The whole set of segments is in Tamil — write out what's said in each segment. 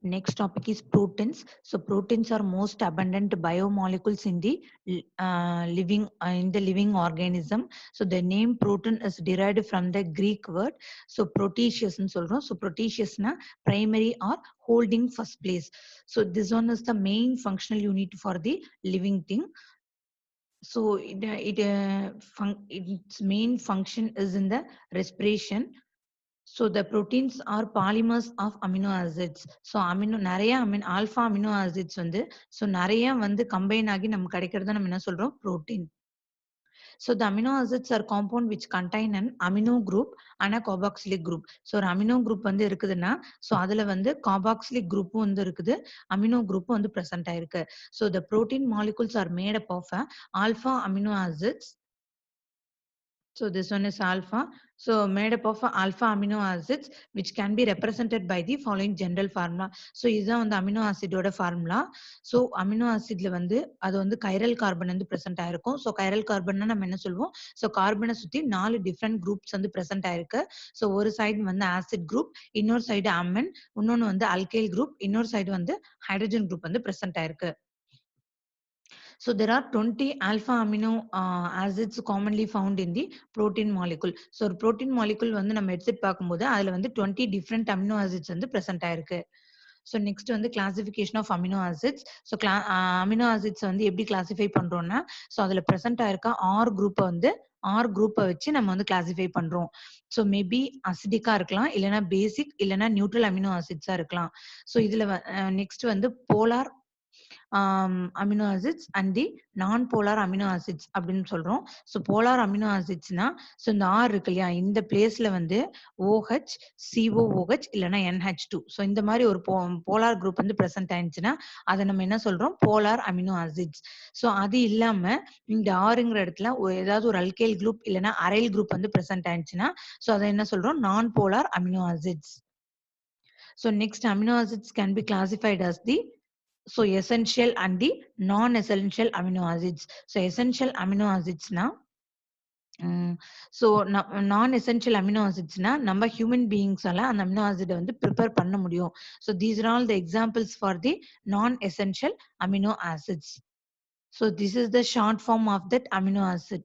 Next topic is proteins. So proteins are most abundant biomolecules in the living organism. So the name protein is derived from the Greek word. So proteus ன்னு சொல்றோம். So proteus na primary or holding first place. So this one is the main functional unit for the living thing. So its main function is in the respiration. So the proteins are polymers of amino acids. So நிறைய alpha amino acids வந்து so நிறைய வந்து combine ஆகி நமக்கு கிடைக்கிறது நம்ம என்ன சொல்றோம் protein. So the amino acids are compound which contain an amino group and a carboxylic group. So ஒரு amino group வந்து இருக்குதுன்னா so அதுல வந்து carboxylic group வந்து இருக்குது, amino group வந்து present ஆயிருக்கு. So the protein molecules are made up of alpha amino acids. So this one is alpha. So made up of alpha amino acids which can be represented by the following general formula. So இதுதான் வந்து amino acid ஓட formula. So amino acidல வந்து அது வந்து chiral carbon வந்து present ஆயிருக்கும். So chiral carbon நம்ம என்ன சொல்லுவோம்? So carbon சுத்தி 4 different groups வந்து present ஆயிருக்கு. So ஒரு side வந்து acid group, இன்னொரு side amine, இன்னொன்னு வந்து alkyl group, இன்னொரு side வந்து hydrogen group வந்து present ஆயிருக்கு. So there are 20 alpha amino acids commonly found in the protein molecule. So ஒரு protein molecule வந்து நம்ம எடுத்துட்டு பார்க்கும்போது அதுல வந்து 20 different amino acids வந்து present ஆயிருக்கு. So next வந்து classification of amino acids. So amino acids வந்து எப்படி classify பண்றோம்னா so அதுல present ஆயிருக்க R group வந்து R group வச்சு நம்ம வந்து classify பண்றோம். So maybe acidic இருக்கலாம், இல்லனா basic, இல்லனா neutral amino acids இருக்கலாம். So இதுல next வந்து polar amino acids and the non-polar amino acids அப்படின்னு சொல்றோம். So polar amino acidsனா so இந்த R இருக்கு இல்லையா இந்த பிளேஸ்ல வந்து OH, COOH இல்லனா NH2. So இந்த மாதிரி ஒரு polar group வந்து present ஆயிடுச்சுன்னா அதை நம்ம என்ன சொல்றோம் polar amino acids. So அது இல்லாம இந்த Rங்கிற இடத்துல ஏதாவது ஒரு alkyl group இல்லனா aryl group வந்து present ஆயிடுச்சுன்னா so அதை என்ன சொல்றோம் non-polar amino acids. So next amino acids can be classified as the so essential and the non-essential amino acids. So essential amino acids na so non-essential amino acids na நம்ம human beings ala அந்த amino acid வந்து prepare பண்ண முடியும். So these are all the examples for the non-essential amino acids. So this is the short form of that amino acid.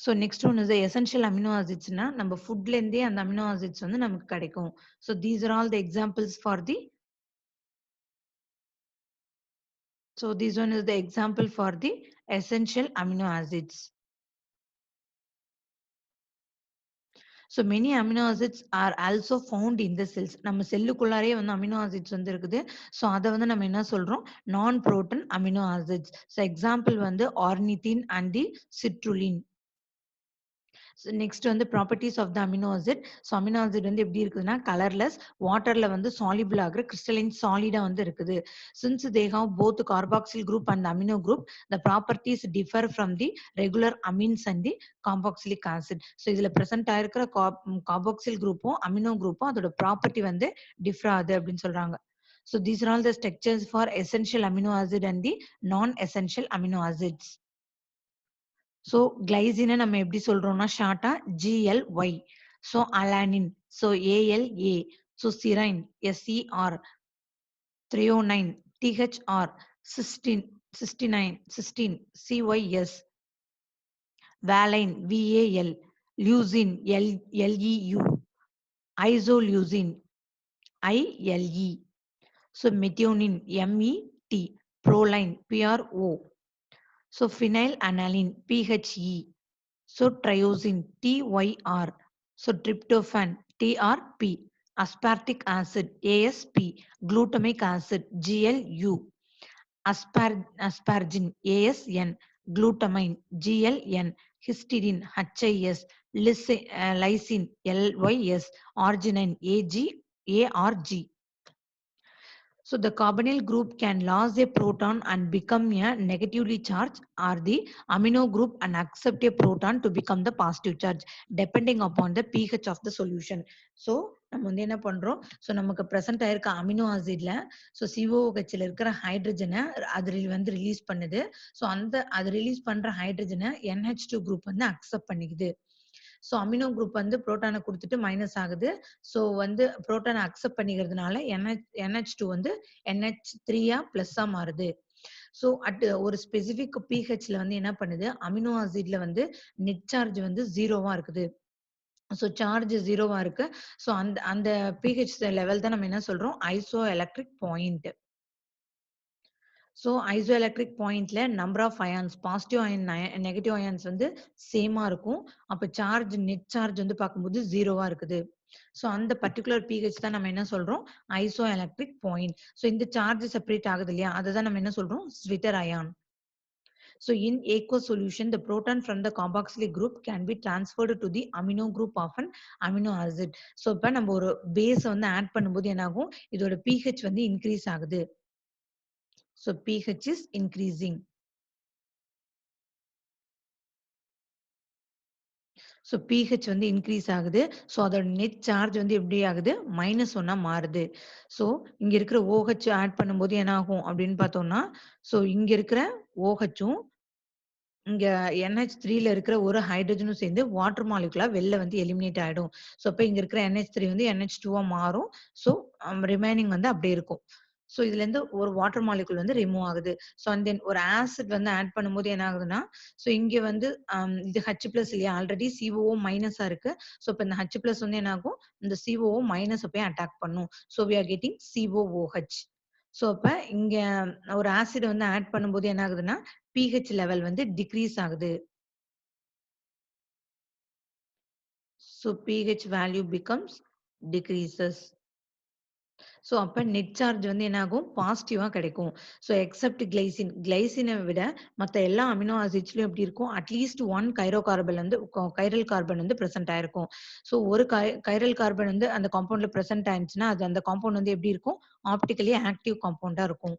So next one is the essential amino acids na நம்ம ஃபுட்ல இருந்தே அந்த amino acids வந்து நமக்கு கிடைக்கும். So these are all the examples for the So this one is the example for the essential amino acids. So many amino acids are also found in the cells. நம்ம செல்லுக்குள்ளாரே வந்து amino acids வந்து இருக்குது. So அதை வந்து நம்ம என்ன சொல்றோம் non-protein amino acids. So example வந்து ornithine and the citrulline. So next வந்து properties of the amino acid. So amino acid வந்து எப்படி இருக்குதுன்னா colorless, waterல வந்து soluble ஆகிற crystalline solid வந்து இருக்குது. Since they have both carboxyl group and amino group, the properties differ from the regular amines and the carboxylic acid. So இதுல present ஆயிருக்கிற carboxyl groupம் amino groupம் அதோட property வந்து differ ஆகுது அப்படின்னு சொல்றாங்க. So these are all the structures for essential amino acid and the non-essential amino acids. So glycine நம்ம எப்படி சொல்றோம்னா ஷார்ட்டா GLY. So alanine, so ALA, so serine, SER, threonine, THR, cysteine, CYS, valine, VAL, leucine, LEU, isoleucine, ILE. So methionine, MET, proline, PRO. So phenylalanine, PHE. So triosine, TYR. So tryptophan, TRP. Aspartic acid, ASP. Glutamic acid, GLU. Asparagine, ASN. Glutamine, GLN. Histidine, HIS. Lysine, LYS. Arginine, ARG. So the carbonyl group can lose a proton and become a negatively charged, or the amino group and accept a proton to become the positive charge depending upon the pH of the solution. So நம்ம வந்து என்ன பண்றோம் so நமக்கு present ஆயிருக்க amino acidல so COOHல இருக்கிற ஹைட்ரஜனை அது வந்து ரிலீஸ் பண்ணுது. so அந்த அது ரிலீஸ் பண்ற ஹைட்ரஜனை NH2 group வந்து அக்செப்ட் பண்ணிக்குது. ஸோ அமினோ குரூப் வந்து புரோட்டான குடுத்துட்டு மைனஸ் ஆகுது. ஸோ வந்து புரோட்டான அக்செப்ட் பண்ணிக்கிறதுனால NH2 வந்து NH3 பிளஸ்ஸா மாறுது. ஸோ ஒரு ஸ்பெசிபிக் pHல வந்து என்ன பண்ணுது, அமினோ ஆசிட்ல வந்து நெட் சார்ஜ் வந்து 0வா இருக்குது. ஸோ சார்ஜ் 0வா இருக்கு. ஸோ அந்த அந்த pH லெவல் தான் நம்ம என்ன சொல்றோம், isoelectric point. So isoelectric பாயிண்ட்ல number of ions positive ion negative ions வந்து சேமா இருக்கும். அப்ப நெட் சார்ஜ் வந்து பார்க்கும்போது 0வா இருக்குது. ஸோ அந்த பர்ட்டிகுலர் pH தான் நம்ம என்ன சொல்றோம், ஐசோ எலக்ட்ரிக் பாயிண்ட். ஸோ இந்த சார்ஜ் செப்பரேட் ஆகுது இல்லையா, அதுதான் நம்ம என்ன சொல்றோம், zwitterion. So in aqueous solution, the proton from the carboxylic group can be transferred to the amino group of an amino acid. So இப்ப நம்ம ஒரு பேஸ் வந்து ஆட் பண்ணும்போது என்ன ஆகும், இதோட pH வந்து இன்க்ரீஸ் ஆகுது. So pH is increasing. So pH வந்து இன்க்ரீஸ் ஆகுது. ஸோ அதோட நெட் சார்ஜ் வந்து எப்படி ஆகுது, -1ஆ மாறுது. ஸோ இங்க இருக்கிற OH ஆட் பண்ணும்போது என்ன ஆகும் அப்படின்னு பார்த்தோம்னா, ஸோ இங்க இருக்கிற OHம் இங்க NH3ல இருக்கிற ஒரு ஹைட்ரஜனும் சேர்ந்து வாட்டர் மாலிகுலா வெளில வந்து எலிமினேட் ஆயிடும். ஸோ அப்ப இங்க இருக்கிற NH3 வந்து NH2வா மாறும். ஸோ ரிமைனிங் வந்து அப்படியே இருக்கும். ஸோ இதுலேருந்து ஒரு வாட்டர் மாலிகுல் வந்து ரிமூவ் ஆகுது. ஸோ அண்ட் தென் ஒரு ஆசிட் வந்து ஆட் பண்ணும்போது என்ன ஆகுதுன்னா, ஸோ இங்க வந்து இது H+ இல்லையா, ஆல்ரெடி COO மைனஸா இருக்கு. ஸோ இப்ப இந்த H+ வந்து என்ன ஆகும், இந்த COO மைனஸ போய் அட்டாக் பண்ணும். So we are getting COOH. ஸோ அப்ப இங்க ஒரு ஆசிட் வந்து ஆட் பண்ணும்போது என்ன ஆகுதுன்னா, pH லெவல் வந்து டிக்ரீஸ் ஆகுது. So pH value becomes decreases. So அப்ப நெட் சார்ஜ் வந்து என்ன ஆகும், பாசிட்டிவா கிடைக்கும். ஸோ எக்ஸெப்ட் கிளைசின், கிளைசினை விட மத்த எல்லா அமினோ ஆசிட்ஸ்லயும் எப்படி இருக்கும், அட்லீஸ்ட் 1 கைரல் கார்பன் வந்து பிரசன்ட் ஆயிருக்கும். ஸோ ஒரு கைரல் கார்பன் வந்து அந்த காம்பவுண்ட்ல பிரசன்ட் ஆயிருந்துச்சுன்னா, அது அந்த காம்பவுண்ட் வந்து எப்படி இருக்கும், ஆப்டிகலி ஆக்டிவ் காம்பவுண்டா இருக்கும்.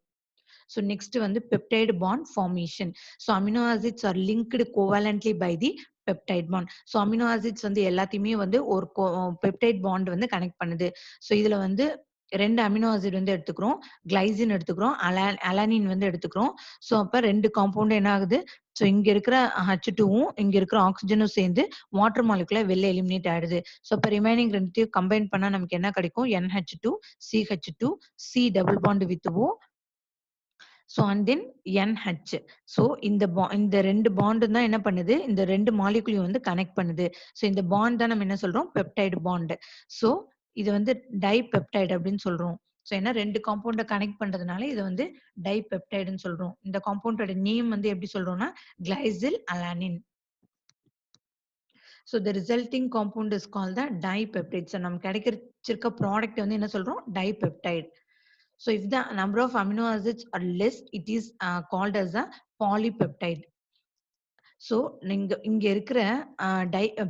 So next வந்து peptide bond formation. So amino acids are linked covalently by the peptide bond. So amino acids வந்து எல்லாத்தையுமே வந்து ஒரு peptide bond வந்து கனெக்ட் பண்ணுது. So இதுல வந்து 2 அமினோ ஆசிட் வந்து எடுத்துக்கிறோம். கிளைசின் எடுத்துக்கிறோம். அலானின் வந்து எடுத்துக்கிறோம். ஸோ அப்ப 2 காம்பவுண்ட் என்ன ஆகுது? ஸோ இங்க இருக்கிற H2வும் இங்க இருக்கிற ஆக்ஸிஜனும் சேர்ந்து வாட்டர் மாலிகுலா வெளில எலிமினேட் ஆயிடுது. ஸோ அப்ப ரிமைனிங் 2த்தையும் கம்பைன் பண்ணா நமக்கு என்ன கிடைக்கும்? NH2, CH2, C double bond with O. So and then NH. So இந்த 2 பாண்டும் தான் என்ன பண்ணுது, இந்த 2 மாலிகுலையும் வந்து கனெக்ட் பண்ணுது. ஸோ இந்த பாண்ட் தான் நம்ம என்ன சொல்றோம், பெப்டைடு பாண்ட். ஸோ இது வந்து டைபெப்டைடு அப்படின்னு சொல்றோம். ஸோ ஏன்னா 2 காம்பவுண்ட கனெக்ட் பண்றதுனால இதை வந்து டைபெப்டைடுன்னு சொல்றோம். இந்த காம்பவுண்டோட நேம் வந்து எப்படி சொல்றோம்னா, glycyl alanine. So the resulting compound is call the dipeptide. So நமக்கு கிடைச்சிருக்க ப்ராடக்ட் வந்து என்ன சொல்றோம், dipeptide. So if the number of amino acids are less, it is called as a polypeptide. So நீங்க இங்க இருக்கிற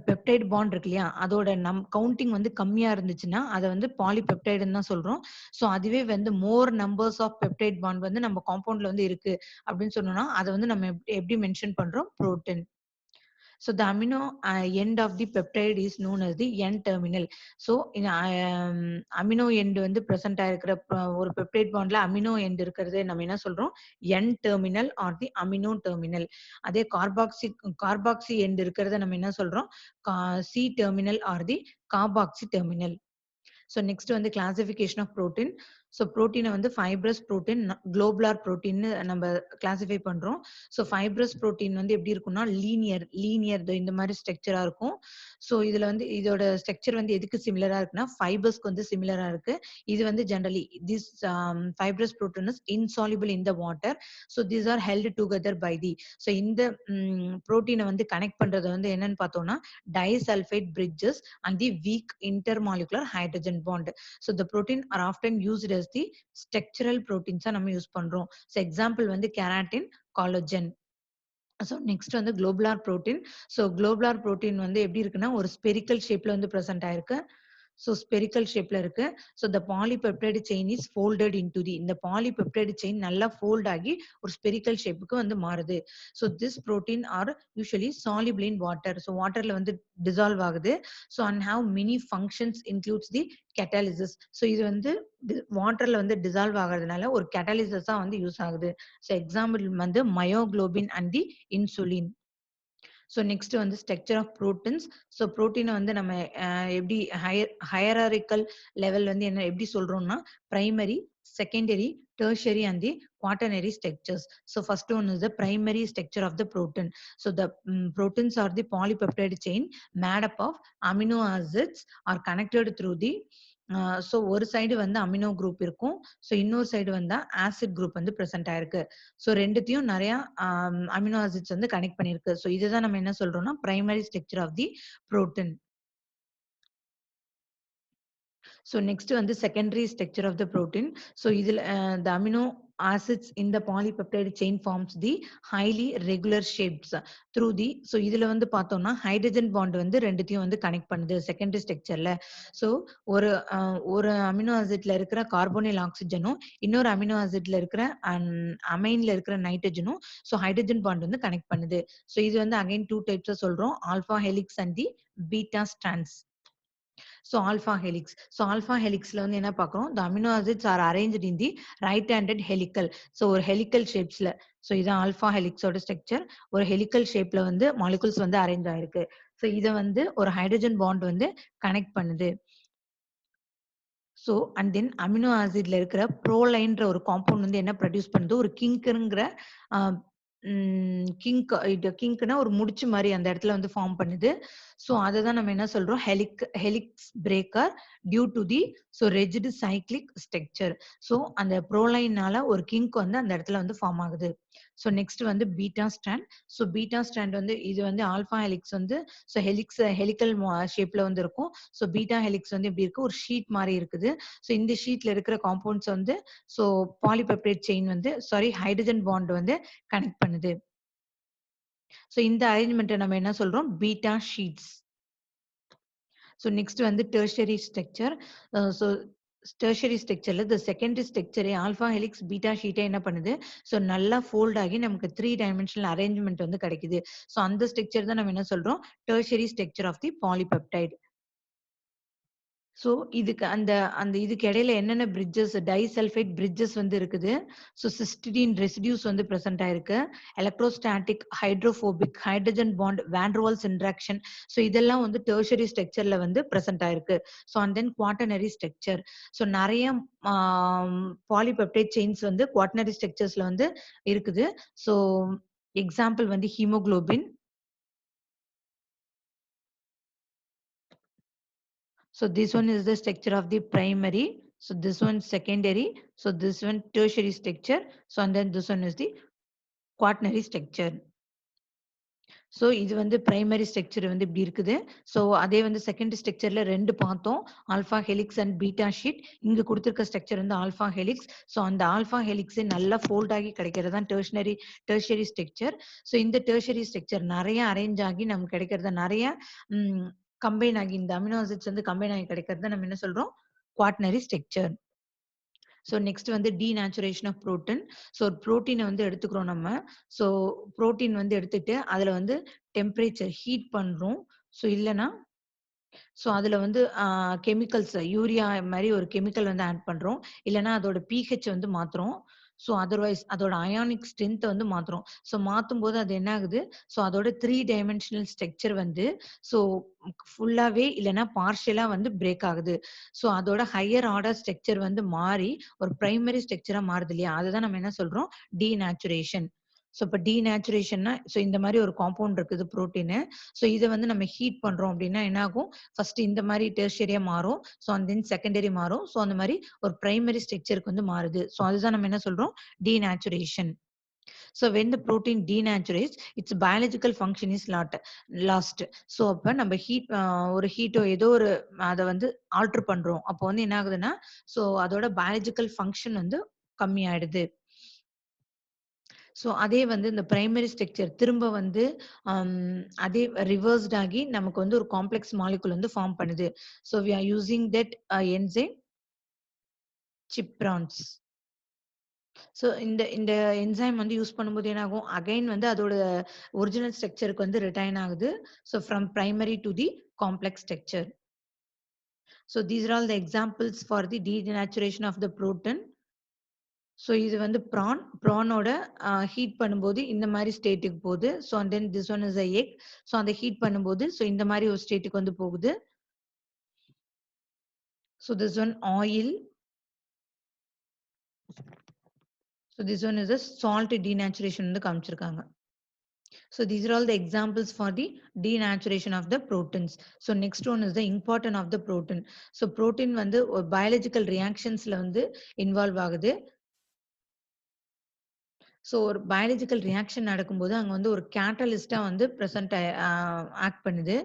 பெப்டைட் பாண்ட் இருக்கு இல்லையா, அதோட கவுண்டிங் வந்து கம்மியா இருந்துச்சுன்னா அதை வந்து பாலிபெப்டைடுன்னு தான் சொல்றோம். ஸோ அதுவே வந்து more numbers of peptide bond வந்து நம்ம காம்பவுண்ட்ல வந்து இருக்கு அப்படின்னு சொன்னோம்னா அதை வந்து நம்ம எப்படி மென்ஷன் பண்றோம், protein. So the amino end of the peptide is known as the N terminal. So in amino end வந்து present ஆயிருக்கிற ஒரு peptide bondல amino end இருக்கிறது நம்ம என்ன சொல்றோம், N terminal or the amino terminal. அதே carboxy end இருக்கிறத நம்ம என்ன சொல்றோம், C terminal or the carboxy terminal. So next வந்து classification of protein. So protein வந்து fibrous protein, globular protein நம்ம classify பண்றோம். So fibrous protein வந்து எப்படி இருக்கும்னா லீனியர் இந்த மாதிரி ஸ்ட்ரக்சரா இருக்கும். So இதுல வந்து இதோட ஸ்ட்ரக்சர் வந்து எதுக்கு சிமிலரா இருக்குன்னா, ஃபைபர்ஸ்க்கு வந்து சிமிலரா இருக்கு. இது வந்து generally this fibrous protein is insoluble in the water. So these are held together by the, so இந்த புரோட்டீனை வந்து கனெக்ட் பண்றது வந்து என்னன்னு பார்த்தோம்னா, disulfide bridges and the weak intermolecular hydrogen bond. So the protein are often used as the structural proteins நம்ம யூஸ் பண்றோம். So example வந்து keratin, collagen. ஸோ நெக்ஸ்ட் வந்து globular protein. So globular protein வந்து எப்படி இருக்குன்னா, ஒரு ஸ்பெரிக்கல் ஷேப்ல வந்து ப்ரெசென்ட் ஆயிருக்கு. ஸோ ஸ்பெரிக்கல் ஷேப்ல இருக்கு. So the polypeptide chain is folded into the, இந்த பாலிபெப்டைடு செயின் நல்லா ஃபோல்ட் ஆகி ஒரு ஸ்பெரிக்கல் ஷேப்புக்கு வந்து மாறுது. So this protein are usually soluble in water. So வாட்டர்ல வந்து டிசால்வ் ஆகுது. So and have many functions includes the catalysis. So இது வந்து வாட்டர்ல வந்து டிசால்வ் ஆகிறதுனால ஒரு கேட்டாலிசிஸா வந்து யூஸ் ஆகுது. ஸோ எக்ஸாம்பிள் வந்து myoglobin and the insulin. So next வந்து ஸ்ட்ரக்சர் ஆஃப் புரோட்டீன்ஸ். ஸோ புரோட்டீனை வந்து நம்ம எப்படி ஹையராரிக்கல் லெவல் வந்து என்ன எப்படி சொல்றோம்னா primary, secondary, tertiary and the quaternary structures. So first one is the primary structure of the protein. So the proteins are the polypeptide chain made up of amino acids are connected through the so ஒரு சைடு வந்து அமினோ குரூப் இருக்கும். ஸோ இன்னொரு சைடு வந்து ஆசிட் குரூப் வந்து பிரசன்ட் ஆயிருக்கு. ஸோ ரெண்டுத்தையும் நிறைய அமினோ ஆசிட்ஸ் வந்து கனெக்ட் பண்ணிருக்கு. ஸோ இதுதான் நம்ம என்ன சொல்றோம்னா primary structure of the protein. So next வந்து secondary structure of the protein. So இதுல the amino acids in the polypeptide chain forms the highly regular shapes through the. So இதுல வந்து பார்த்தோம்னா ஹைட்ரஜன் பாண்ட் வந்து ரெண்டுத்தையும் வந்து கனெக்ட் பண்ணுது செகண்டரி ஸ்ட்ரக்சர்ல. ஸோ ஒரு அமினோ ஆசிட்ல இருக்கிற கார்போனில் ஆக்சிஜனும் இன்னொரு அமினோ ஆசிட்ல இருக்கிற அமைன்ல இருக்கிற நைட்ரஜனும் ஸோ ஹைட்ரஜன் பாண்ட் வந்து கனெக்ட் பண்ணுது. ஸோ இது வந்து அகைன் டூ டைப்ஸ் சொல்றோம், alpha helix and the beta strands. So alpha helix. So alpha helixல வந்து என்ன பார்க்கிறோம், the amino acids are arranged in the right handed helical. So ஒரு helical shapesல. So இதான் alpha helix ஓட structure. ஒரு helical shapeல வந்து molecules வந்து அரேஞ்ச் ஆயிருக்கு. So இத வந்து ஒரு ஹைட்ரஜன் பாண்ட் வந்து கனெக்ட் பண்ணுது. ஸோ அண்ட் தென் அமினோ ஆசிட்ல இருக்கிற ப்ரோலைன்ற ஒரு காம்பவுண்ட் வந்து என்ன ப்ரொடியூஸ் பண்ணுது, ஒரு கிங்க்குங்கிற கிங்க்னா ஒரு முடிச்சு மாதிரி அந்த இடத்துல வந்து ஃபார்ம் பண்ணுது. ஸோ அதை தான் நம்ம என்ன சொல்றோம், helix breaker due to the so rigid cyclic structure. So அந்த ப்ரோலைனால ஒரு கிங்க் வந்து அந்த இடத்துல வந்து ஃபார்ம் ஆகுது. ஸோ நெக்ஸ்ட் வந்து beta strand. So beta strand வந்து இது வந்து ஆல்பா ஹெலிக்ஸ் வந்து ஸோ ஹெலிக்கல் ஷேப்ல வந்து இருக்கும். ஸோ பீட்டா ஹெலிக்ஸ் வந்து இப்படி இருக்கு, ஒரு ஷீட் மாதிரி இருக்குது. ஸோ இந்த ஷீட்ல இருக்கிற காம்பவுண்ட்ஸ் வந்து ஸோ பாலிபெப்டைட் செயின் வந்து ஹைட்ரஜன் பாண்ட் வந்து கனெக்ட் பண்ணுது. ஸோ இந்த அரேஞ்ச்மெண்ட்டை நம்ம என்ன சொல்றோம், பீட்டா ஷீட்ஸ். ஸோ நெக்ஸ்ட் வந்து டெர்ஷரி ஸ்ட்ரக்சர். ஸோ டெர்ஷரி ஸ்ட்ரக்சர்ல இந்த செகண்டரி ஸ்ட்ரக்சரே ஆல்பா ஹெலிக்ஸ் பீட்டா ஷீட்டை என்ன பண்ணுது, ஸோ நல்லா ஃபோல்ட் ஆகி நமக்கு 3 டைமென்ஷனல் அரேஞ்ச்மெண்ட் வந்து கிடைக்குது. ஸோ அந்த ஸ்ட்ரக்சர் தான் நம்ம என்ன சொல்றோம், tertiary structure of the polypeptide. So இதுக்கு அந்த அந்த இதுக்கு இடையில என்னென்ன பிரிட்ஜஸ், டைசல்ஃபைட் பிரிட்ஜஸ் வந்து இருக்குது. ஸோ சிஸ்டிடின் ரெசிடியூஸ் வந்து பிரசன்ட் ஆயிருக்கு. Electrostatic, hydrophobic, hydrogen bond, van der Waals interaction. So இதெல்லாம் வந்து டெர்ஷரி ஸ்ட்ரக்சர்ல வந்து பிரசன்ட் ஆயிருக்கு. So and then quaternary structure. So நிறைய பாலிபெப்டைட் செயின்ஸ் வந்து குவாட்டர்னரி ஸ்ட்ரக்சர்ஸ்ல வந்து இருக்குது. ஸோ எக்ஸாம்பிள் வந்து haemoglobin. So this one is the structure of the primary. So this one secondary. So this one tertiary structure. So and then this one is the quaternary structure. So இது வந்து பிரைமரி ஸ்ட்ரக்சர் வந்து இப்படி இருக்குது. ஸோ அதே வந்து செகண்டரி ஸ்ட்ரக்சர்ல ரெண்டு பார்த்தோம், alpha helix and beta sheet. இங்க கொடுத்துருக்க ஸ்ட்ரக்சர் வந்து ஆல்பா ஹெலிக்ஸ். ஸோ அந்த ஆல்பா ஹெலிக்ஸ் நல்லா ஃபோல்ட் ஆகி கிடைக்கிறது தான் டெர்ஷரி ஸ்ட்ரக்சர். ஸோ இந்த டெர்ஷரி ஸ்ட்ரக்சர் நிறைய அரேஞ்ச் ஆகி நமக்கு கிடைக்கிறது, நிறைய கம்பைன் ஆகி இந்த அமினோ ஆசிட்ஸ் வந்து கம்பைன் ஆகி கிடைக்கிறது நம்ம என்ன சொல்றோம், குவாட்டர்னரி ஸ்ட்ரக்சர். ஸோ நெக்ஸ்ட் வந்து டீநேச்சுரேஷன் ஆஃப் புரோட்டீன். ஸோ புரோட்டீனை வந்து எடுத்துக்கிறோம் நம்ம. ஸோ புரோட்டீன் வந்து எடுத்துட்டு அதுல வந்து டெம்பரேச்சர் ஹீட் பண்றோம். ஸோ இல்லைன்னா ஸோ அதுல வந்து கெமிக்கல்ஸ் யூரியா மாதிரி ஒரு கெமிக்கல் வந்து ஆட் பண்றோம். இல்லைன்னா அதோட பிஹெச் வந்து மாத்துறோம். ஸோ அதர்வைஸ் அதோட அயானிக் ஸ்ட்ரென்த் வந்து மாத்துறோம். ஸோ மாத்தும் போது அது என்ன ஆகுது, ஸோ அதோட 3 டைமென்ஷனல் ஸ்ட்ரக்சர் வந்து ஸோ ஃபுல்லாவே இல்லைன்னா பார்ஷியலா வந்து பிரேக் ஆகுது. ஸோ அதோட ஹையர் ஆர்டர் ஸ்ட்ரக்சர் வந்து மாறி ஒரு பிரைமரி ஸ்ட்ரக்சரா மாறுது இல்லையா, அதுதான் நம்ம என்ன சொல்றோம், டீநேச்சுரேஷன். ஸோ இப்போ டீநேச்சுரேஷன்னா ஸோ இந்த மாதிரி ஒரு காம்பவுண்ட் இருக்குது புரோட்டீனு. ஸோ இதை வந்து நம்ம ஹீட் பண்றோம் அப்படின்னா என்ன ஆகும், ஃபர்ஸ்ட் இந்த மாதிரி டெர்ஷரியா மாறும். ஸோ அண்ட் தென் செகண்டரி மாறும். ஸோ அந்த மாதிரி ஒரு பிரைமரி ஸ்ட்ரக்சருக்கு வந்து மாறுது. ஸோ அதுதான் நம்ம என்ன சொல்றோம், denaturation. So when the protein denaturates, its biological function is lost. So அப்ப நம்ம ஹீட் ஒரு ஹீட்டோ ஏதோ ஒரு அதை வந்து ஆல்டர் பண்றோம். அப்போ வந்து என்ன ஆகுதுன்னா ஸோ அதோட பயாலஜிக்கல் ஃபங்க்ஷன் வந்து கம்மி ஆயிடுது. ஸோ அதே வந்து இந்த பிரைமரி ஸ்ட்ரக்சர் திரும்ப வந்து அதே ரிவர்ஸ்ட் ஆகி நமக்கு வந்து ஒரு காம்ப்ளெக்ஸ் மாலிகுல் வந்து ஃபார்ம் பண்ணுது. So we are using that enzyme சிப்ரான்ஸ். ஸோ இந்த இந்த என்சைம் வந்து யூஸ் பண்ணும்போது என்ன ஆகும், அகைன் வந்து அதோட ஒரிஜினல் ஸ்ட்ரக்சருக்கு வந்து ரிட்டைன் ஆகுது. So from primary to the complex structure. So these are all the examples for the denaturation of the protein. So இது வந்து ப்ரானோட ஹீட் பண்ணும்போது இந்த மாரி ஸ்டேட்டுக்கு போகுது. So and then this one is a egg. So அந்த ஹீட் பண்ணும்போது ஸோ இந்த மாரி ஒரு ஸ்டேட்டுக்கு வந்து போகுது. So this one oil. So this one is a salt denaturation வந்து காமிச்சிருக்காங்க. So these are all the examples for the denaturation of the proteins. So next one is the important of the protein. So protein வந்து biological reactionsல வந்து involve ஆகுது. ஸோ ஒரு பயாலஜிக்கல் ரியாக்ஷன் நடக்கும்போது அங்க வந்து ஒரு கேட்டலிஸ்டா வந்து பிரசன்ட் ஆக்ட் பண்ணுது.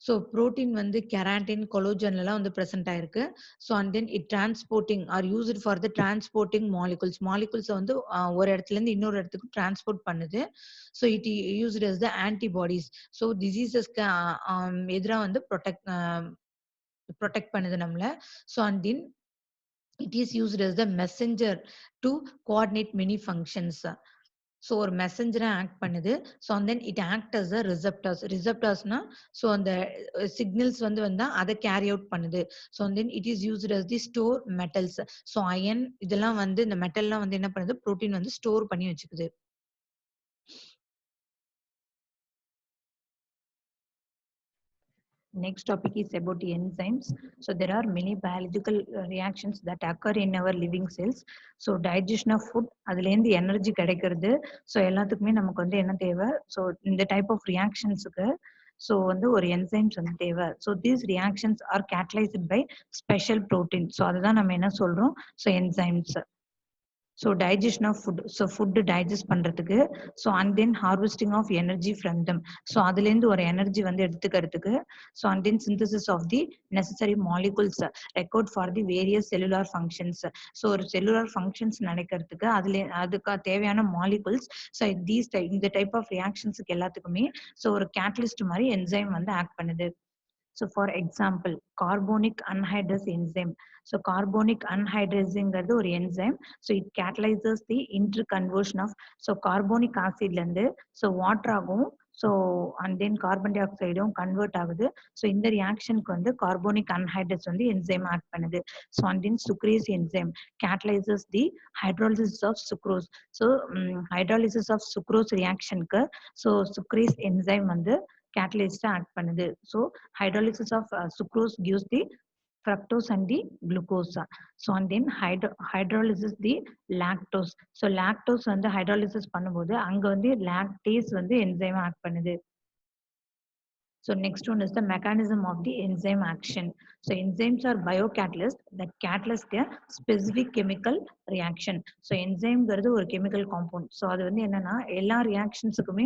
ஸோ புரோட்டீன் வந்து கெராட்டின், கொலோஜன்லாம் வந்து பிரசன்ட் ஆயிருக்கு. So and then it transporting are used for the transporting molecules. மாலிகுல்ஸை வந்து ஒரு இடத்துல இருந்து இன்னொரு இடத்துக்கு டிரான்ஸ்போர்ட் பண்ணுது. So it used as the antibodies. So டிசீசஸ்க்கு எதிராக வந்து ப்ரொடெக்ட் பண்ணுது நம்மள. So and then it is used as the messenger to coordinate many functions. So ஒரு மெசஞ்சரா ஆக்ட் பண்ணுது. So and then it act as a receptors. ரிசப்டார்ஸ்னா ஸோ அந்த சிக்னல்ஸ் வந்து வந்தா அதை கேரி அவுட் பண்ணுது. So and then it is used as the store metals. So iron இதெல்லாம் வந்து இந்த மெட்டல்லாம் வந்து என்ன பண்ணுது, புரோட்டீன் வந்து ஸ்டோர் பண்ணி வச்சுக்குது. Next topic is about enzymes. So there are many biological reactions that occur in our living cells. So digestion of food, அதுலேருந்து எனர்ஜி கிடைக்கிறது. ஸோ எல்லாத்துக்குமே நமக்கு வந்து என்ன தேவை, ஸோ இந்த டைப் ஆஃப் ரியாக்ஷன்ஸுக்கு ஸோ வந்து ஒரு என்சைம்ஸ் வந்து தேவை. So these reactions are catalysed by special protein. So அதுதான் நம்ம என்ன சொல்றோம், so enzymes. So digestion of food. So food digest பண்றதுக்கு. So and then harvesting of energy from them. So அதுலேருந்து ஒரு எனர்ஜி வந்து எடுத்துக்கிறதுக்கு. So and then synthesis of the necessary molecules record for the various cellular functions. So ஒரு செல்லுலார் ஃபங்க்ஷன்ஸ் நடக்கிறதுக்கு அதுக்கு தேவையான மாலிகுல்ஸ். ஸோ இந்த டைப் ஆஃப் ரியாக்ஷன்ஸுக்கு எல்லாத்துக்குமே ஸோ ஒரு கேட்டலிஸ்ட் மாதிரி என்சைம் வந்து ஆக்ட் பண்ணுது. So for example, carbonic anhydrase enzyme. So carbonic anhydraseங்கிறது ஒரு enzyme. So it catalyzes the interconversion of so carbonic acid லந்து so water ஆகும். So and then carbon dioxide convert ஆகுது. So இந்த reactionக்கு வந்து carbonic anhydrase வந்து enzyme act பண்ணுது. So and then sucrase enzyme catalyzes the hydrolysis of sucrose. So hydrolysis of sucrose reactionக்கு so sucrase enzyme வந்து catalyst act பண்ணுது. So hydrolysis of sucrose gives the fructose and the glucose. So and then hydrolysis the lactose. So lactose வந்து hydrolysis பண்ணும்போது அங்க வந்து lactase வந்து enzyme act பண்ணுது. So next one is the mechanism of the enzyme action. So enzymes are biocatalysts that catalyze their specific chemical reaction. So enzymeங்கிறது ஒரு chemical compound. So அது வந்து என்னன்னா எல்லா reactionsக்குமே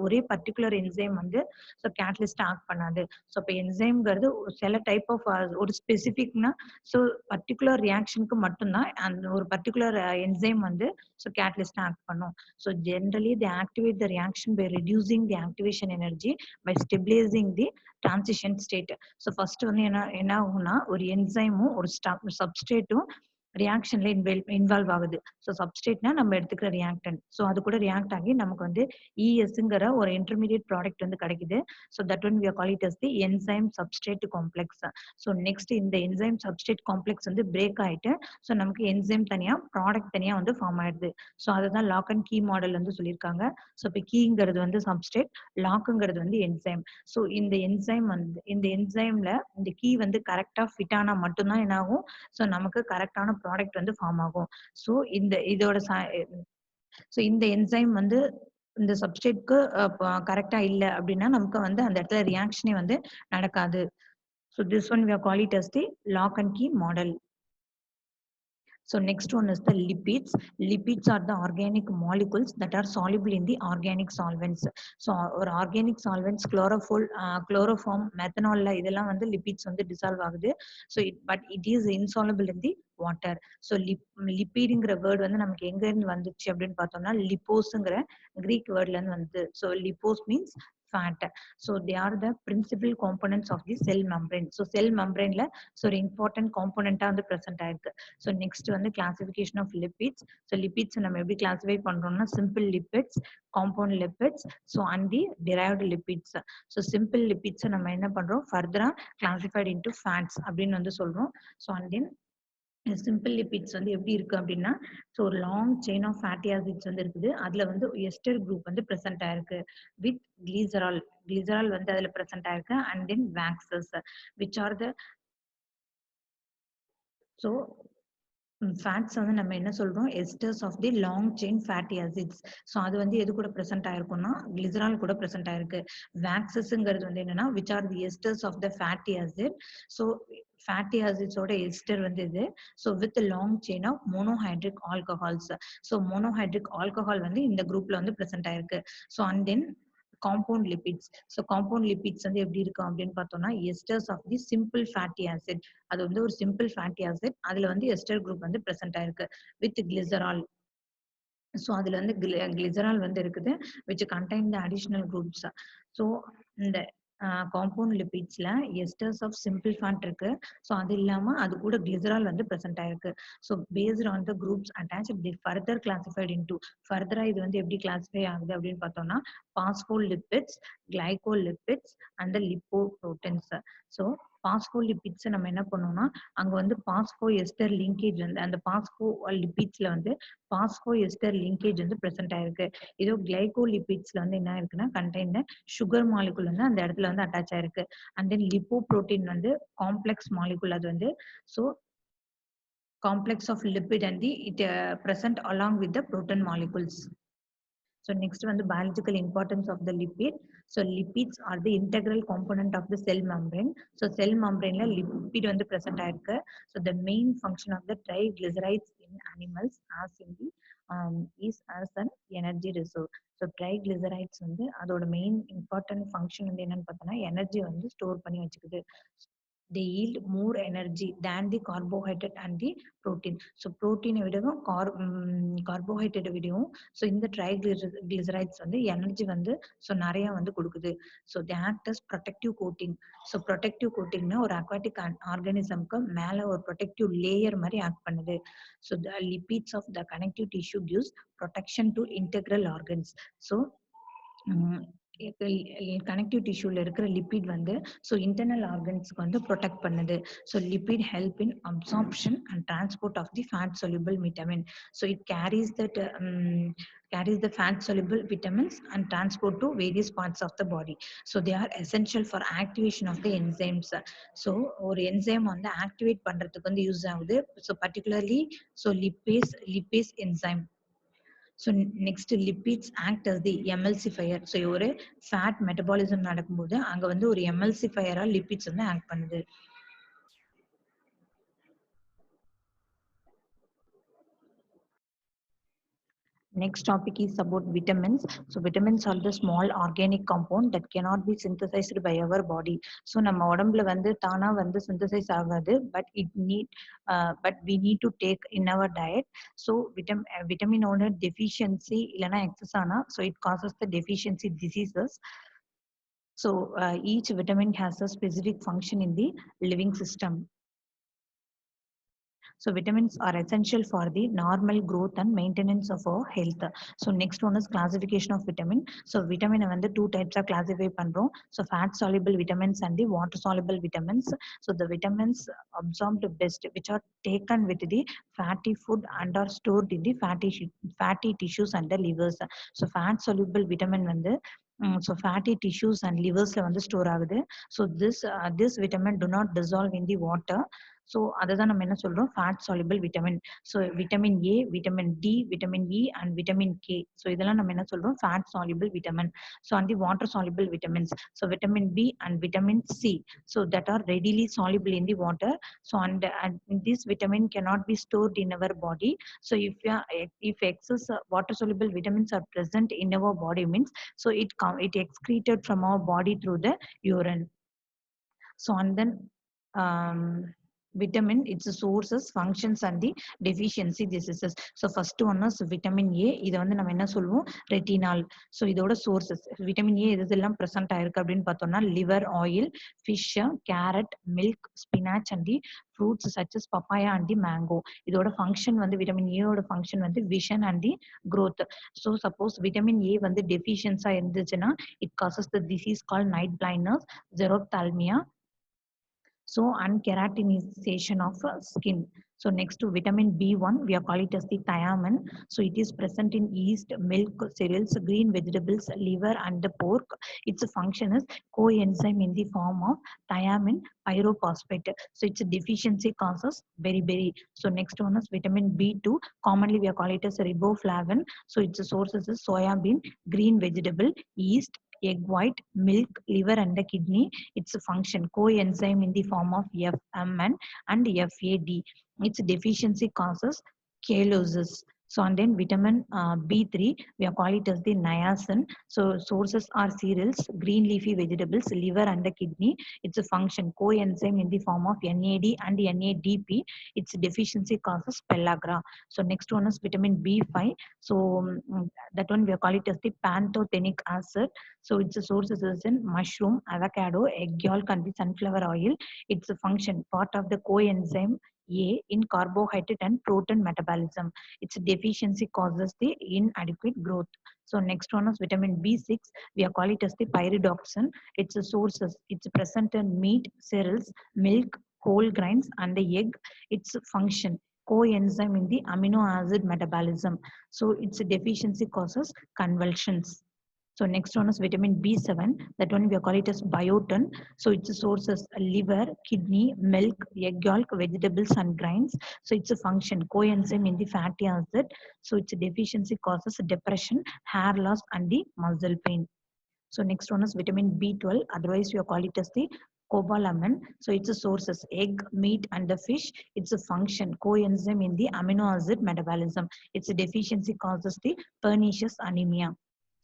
ஒரே particular enzyme வந்து so catalyst ஆக்ட் பண்ணாது. So இப்போ enzymeங்கிறது சில type of ஒரு specificனா so particular reactionக்கு மட்டும்தான் அந்த ஒரு particular enzyme வந்து so catalyst ஆக்ட் பண்ணும். So generally they activate the reaction by reducing the activation energy by stabilizing the transition state. So first வந்து என்ன ஆகும்னா ஒரு என்சைமும் ஒரு சப்ஸ்ட்ரேட்டும் ரியாக்ஷன்ல இன்வால்வ் ஆகுது. ஸோ சப்ஸ்ட்ரேட்னா நம்ம எடுத்துக்கிற ரியாக்டன். ஸோ அது கூட ரியாக்ட் ஆகி நமக்கு வந்து இஎஸ்ங்கிற ஒரு இன்டர்மீடியட் ப்ராடக்ட் வந்து கிடைக்குது. So that one we are call it as the enzyme substrate complex. So next இந்த என்சைம் சப்ஸ்ட்ரேட் காம்ப்ளெக்ஸ் வந்து பிரேக் ஆயிட்டு ஸோ நமக்கு என்சைம் தனியா ப்ராடக்ட் தனியா வந்து ஃபார்ம் ஆயிடுது. ஸோ அதுதான் லாக் அண்ட் கீ மாடல் வந்து சொல்லியிருக்காங்க. ஸோ இப்போ கீங்கிறது வந்து சப்ஸ்ட்ரேட், லாக்குங்கிறது வந்து என்சைம். ஸோ இந்த என்சைம் வந்து இந்த என்சைம்ல இந்த கீ வந்து கரெக்டா ஃபிட் ஆனா மட்டும்தான் என்ன ஆகும், ஸோ நமக்கு கரெக்டான ப்ராடக்ட் வந்து ஃபார்ம் ஆகும். ஸோ இதோட ஸோ இந்த என்சைம் வந்து இந்த சப்ஸ்ட்ரேட்க்கு கரெக்டா இல்ல அப்படின்னா நமக்கு வந்து அந்த இடத்துல ரியாக்ஷனே வந்து நடக்காது. So this one we are call it as the lock and key model. So next one is the lipids. Lipids are the organic molecules that are soluble in the organic solvents. So ஒரு organic solvents chloroform, methanol இதெல்லாம் வந்து lipids வந்து dissolve ஆகுது. So but it is insoluble in the water. So lipidங்கிற வேர்ட் வந்து நமக்கு எங்க இருந்து வந்துச்சு அப்படின்னு பார்த்தோம்னா லிப்போஸ்ங்கிற கிரீக் வேர்ட்ல இருந்து வந்து. So lipos means fat. So they are the principal components of the cell membrane. So cell membrane ல so ஒரு important component வந்து present ஆயிருக்கு. So next வந்து classification of lipids. So lipids நம்ம எப்படி classify பண்றோம்னா simple lipids, compound lipids, so and the derived lipids. So simple lipids நம்ம என்ன பண்றோம், further classified into fats அப்படின்னு வந்து சொல்றோம். So and then simple lipids வந்து எப்படி இருக்கு அப்படின்னா, ஸோ ஒரு long chain of fatty acids வந்து இருக்குது. அதுல வந்து எஸ்டர் குரூப் வந்து பிரசன்ட் ஆயிருக்கு. வித் கிளிசரால் கிளிசரால் வந்து அதுல பிரசன்ட் ஆயிருக்கு. And then waxes which are the so fats வந்து நம்ம என்ன சொல்றோம்? Esters of the long chain fatty acids. So அது வந்து எது கூட பிரசன்ட் ஆயிருக்கும்னா, கிளிசரால் கூட பிரசன்ட் ஆயிருக்கு. வேக்சஸ்ங்கிறது வந்து என்னன்னா, which are the எஸ்டர்ஸ் of the fatty acid. So fatty ஆசிட்ஸோட எஸ்டர் வந்து இது. So with long chain of monohydric alcohols. So monohydric alcohol வந்து இந்த குரூப்ல வந்து பிரசன்ட் ஆயிருக்கு. So and then compound lipids. So compound lipids வந்து எப்படி இருக்கும் அப்படின்னு பார்த்தோம்னா, esters of the simple fatty acid. அது வந்து ஒரு சிம்பிள் ஃபேட்டி ஆசிட். அதுல வந்து எஸ்டர் குரூப் வந்து பிரசன்ட் ஆயிருக்கு வித் கிளிசரால். ஸோ அதுல வந்து கிளிசரால் வந்து இருக்குது which contain the additional groups. So இந்த காம்பவுண்ட் லிபிட்ஸ்ல எஸ்டர்ஸ் ஆஃப் சிம்பிள் ஃபேட் இருக்கு. ஸோ அது இல்லாம அது கூட கிளிசரால் வந்து பிரசன்ட் ஆயிருக்கு. So based on the groups attach the further classified into ஃபர்தரா இது வந்து எப்படி கிளாசிஃபை ஆகுது அப்படின்னு பார்த்தோம்னா, phospholipids, glycolipids and lipoproteins. So phospholipids நம்ம என்ன பண்ணோம்னா, அங்க வந்து பாஸ்போ எஸ்டர் லிங்கேஜ் வந்து அந்த பாஸ்போ லிபிட்ஸ்ல வந்து பாஸ்போ எஸ்டர் லிங்கேஜ் வந்து பிரசன்ட் ஆயிருக்கு. இதோ கிளைகோலிபிட்ஸ்ல வந்து என்ன இருக்குன்னா, கண்டெய்ன் சுகர் மாலிகுல் வந்து அந்த இடத்துல வந்து அட்டாச் ஆயிருக்கு. அண்ட் தென் லிப்போ புரோட்டீன் வந்து காம்ப்ளெக்ஸ் மாலிகுல். அது வந்து so complex of lipid and the it present along with the protein molecules. So next one, the biological importance of the lipid. So lipids are the integral component of the cell membrane. So cell membrane la lipid வந்து present ஆயிருக்கு. So the main function of the triglycerides in animals as in the is as an energy reserve. So triglycerides வந்து அதோட main important function வந்து என்னன்னு பார்த்தோம்னா, எனர்ஜி வந்து ஸ்டோர் பண்ணி வச்சுக்குது. They yield more energy than the carbohydrate and the protein. So protein விடவும் carbohydrate விடவும் so இந்த triglycerides வந்து எனர்ஜி வந்து so நிறைய வந்து கொடுக்குது. So they act as protective coating. So protective coating னா ஒரு aquatic organismக்கு மேல ஒரு protective layer மாதிரி ஆக்ட் பண்ணுது. So the lipids of the connective tissue gives protection to integral organs. So connective டிஷ்யூல இருக்கிற லிபிட் வந்து ஸோ இன்டர்னல் ஆர்கன்ஸ்க்கு வந்து ப்ரொடெக்ட் பண்ணுது. So lipid help in absorption and transport of the fat soluble vitamin. So it carries the fat soluble vitamins and transport to various parts of the body. So they are essential for activation of the enzymes. So ஒரு enzyme வந்து activate பண்றதுக்கு வந்து யூஸ் ஆகுது. So particularly so lipase enzyme. So next lipids act as the emulsifier. So ஒரு fat metabolism நடக்கும்போது அங்க வந்து ஒரு emulsifier lipids வந்து act பண்ணுது. Next topic is about vitamins. So vitamins are the small organic compound that cannot be synthesized by our body. So நம்ம உடம்புல வந்து தானா வந்து synthesize ஆகாது, but we need to take in our diet. So vitamin ஓட deficiency இல்லனா excess ஆனா so it causes the deficiency diseases. So each vitamin has a specific function in the living system. So vitamins are essential for the normal growth and maintenance of our health. So next one is classification of vitamin. So vitamin வந்து two types ஆ classify பண்றோம். So fat soluble vitamins and the water soluble vitamins. So the vitamins absorbed best which are taken with the fatty food and are stored in the fatty tissues and the livers. So fat soluble vitamin வந்து so fatty tissues and livers வந்து ஸ்டோர் ஆகுது. So this vitamin do not dissolve in the water. So அதை தான் நம்ம என்ன சொல்றோம், fat soluble vitamin. So vitamin A, vitamin D, vitamin E and vitamin K. So இதெல்லாம் நம்ம என்ன சொல்றோம், fat soluble vitamin. So and the water soluble vitamins. So vitamin B and vitamin C. So that are readily soluble in the water. So and this vitamin cannot be stored in our body. So if excess water soluble vitamins are present in our body means so it excreted from our body through the urine. So and then vitamin, its sources, functions and the deficiency diseases. So first one is vitamin A. இத வந்து நம்ம என்ன சொல்லுவோம், ரெட்டினால். ஸோ இதோட சோர்சஸ் விட்டமின் ஏ இதெல்லாம் ப்ரெசென்ட் ஆயிருக்கு அப்படின்னு பார்த்தோம்னா, liver oil, fish, carrot, milk, spinach and the fruits such as papaya and the mango. இதோட ஃபங்க்ஷன் வந்து விட்டமின் ஏயோட ஃபங்க்ஷன் வந்து vision and the growth. So suppose vitamin A வந்து டெஃபிஷியன்ஸா இருந்துச்சுன்னா it causes the disease call night blindness, xerophthalmia. So and keratinization of skin. So next to vitamin B1, we are call it as the thiamine. So it is present in yeast, milk, cereals, green vegetables, liver, and the pork. Its function is coenzyme in the form of thiamine pyrophosphate. So its deficiency causes beriberi. So next one is vitamin B2. Commonly we are call it as riboflavin. So its sources is soya bean, green vegetable, yeast, egg white, milk, liver, and the kidney. Its function coenzyme in the form of FMN and FAD. Its deficiency causes chalosis. So and then vitamin B3, we are call it as the niacin. So sources are cereals, green leafy vegetables, liver, and the kidney. It's a function coenzyme in the form of NAD and NADP. Its deficiency causes pellagra. So next one is vitamin B5. So that one we call it as the pantothenic acid. So its sources is in mushroom, avocado, egg yolk, and the sunflower oil. It's a function part of the coenzyme A in carbohydrate and protein metabolism. Its deficiency causes the inadequate growth. So next one is vitamin B6. We are call it as the pyridoxine. Its sources. It's present in meat, cereals, milk, whole grains, and the egg. Its function coenzyme in the amino acid metabolism. So its deficiency causes convulsions. So next one is vitamin B7. That one we call it as biotin. So its sources liver, kidney, milk, egg yolk, vegetables, and grains. So it's a function coenzyme in the fatty acid. So its deficiency causes depression, hair loss, and the muscle pain. So next one is vitamin B12. Otherwise we call it as the cobalamin. So its a sources egg, meat, and the fish. It's a function coenzyme in the amino acid metabolism. Its deficiency causes the pernicious anemia.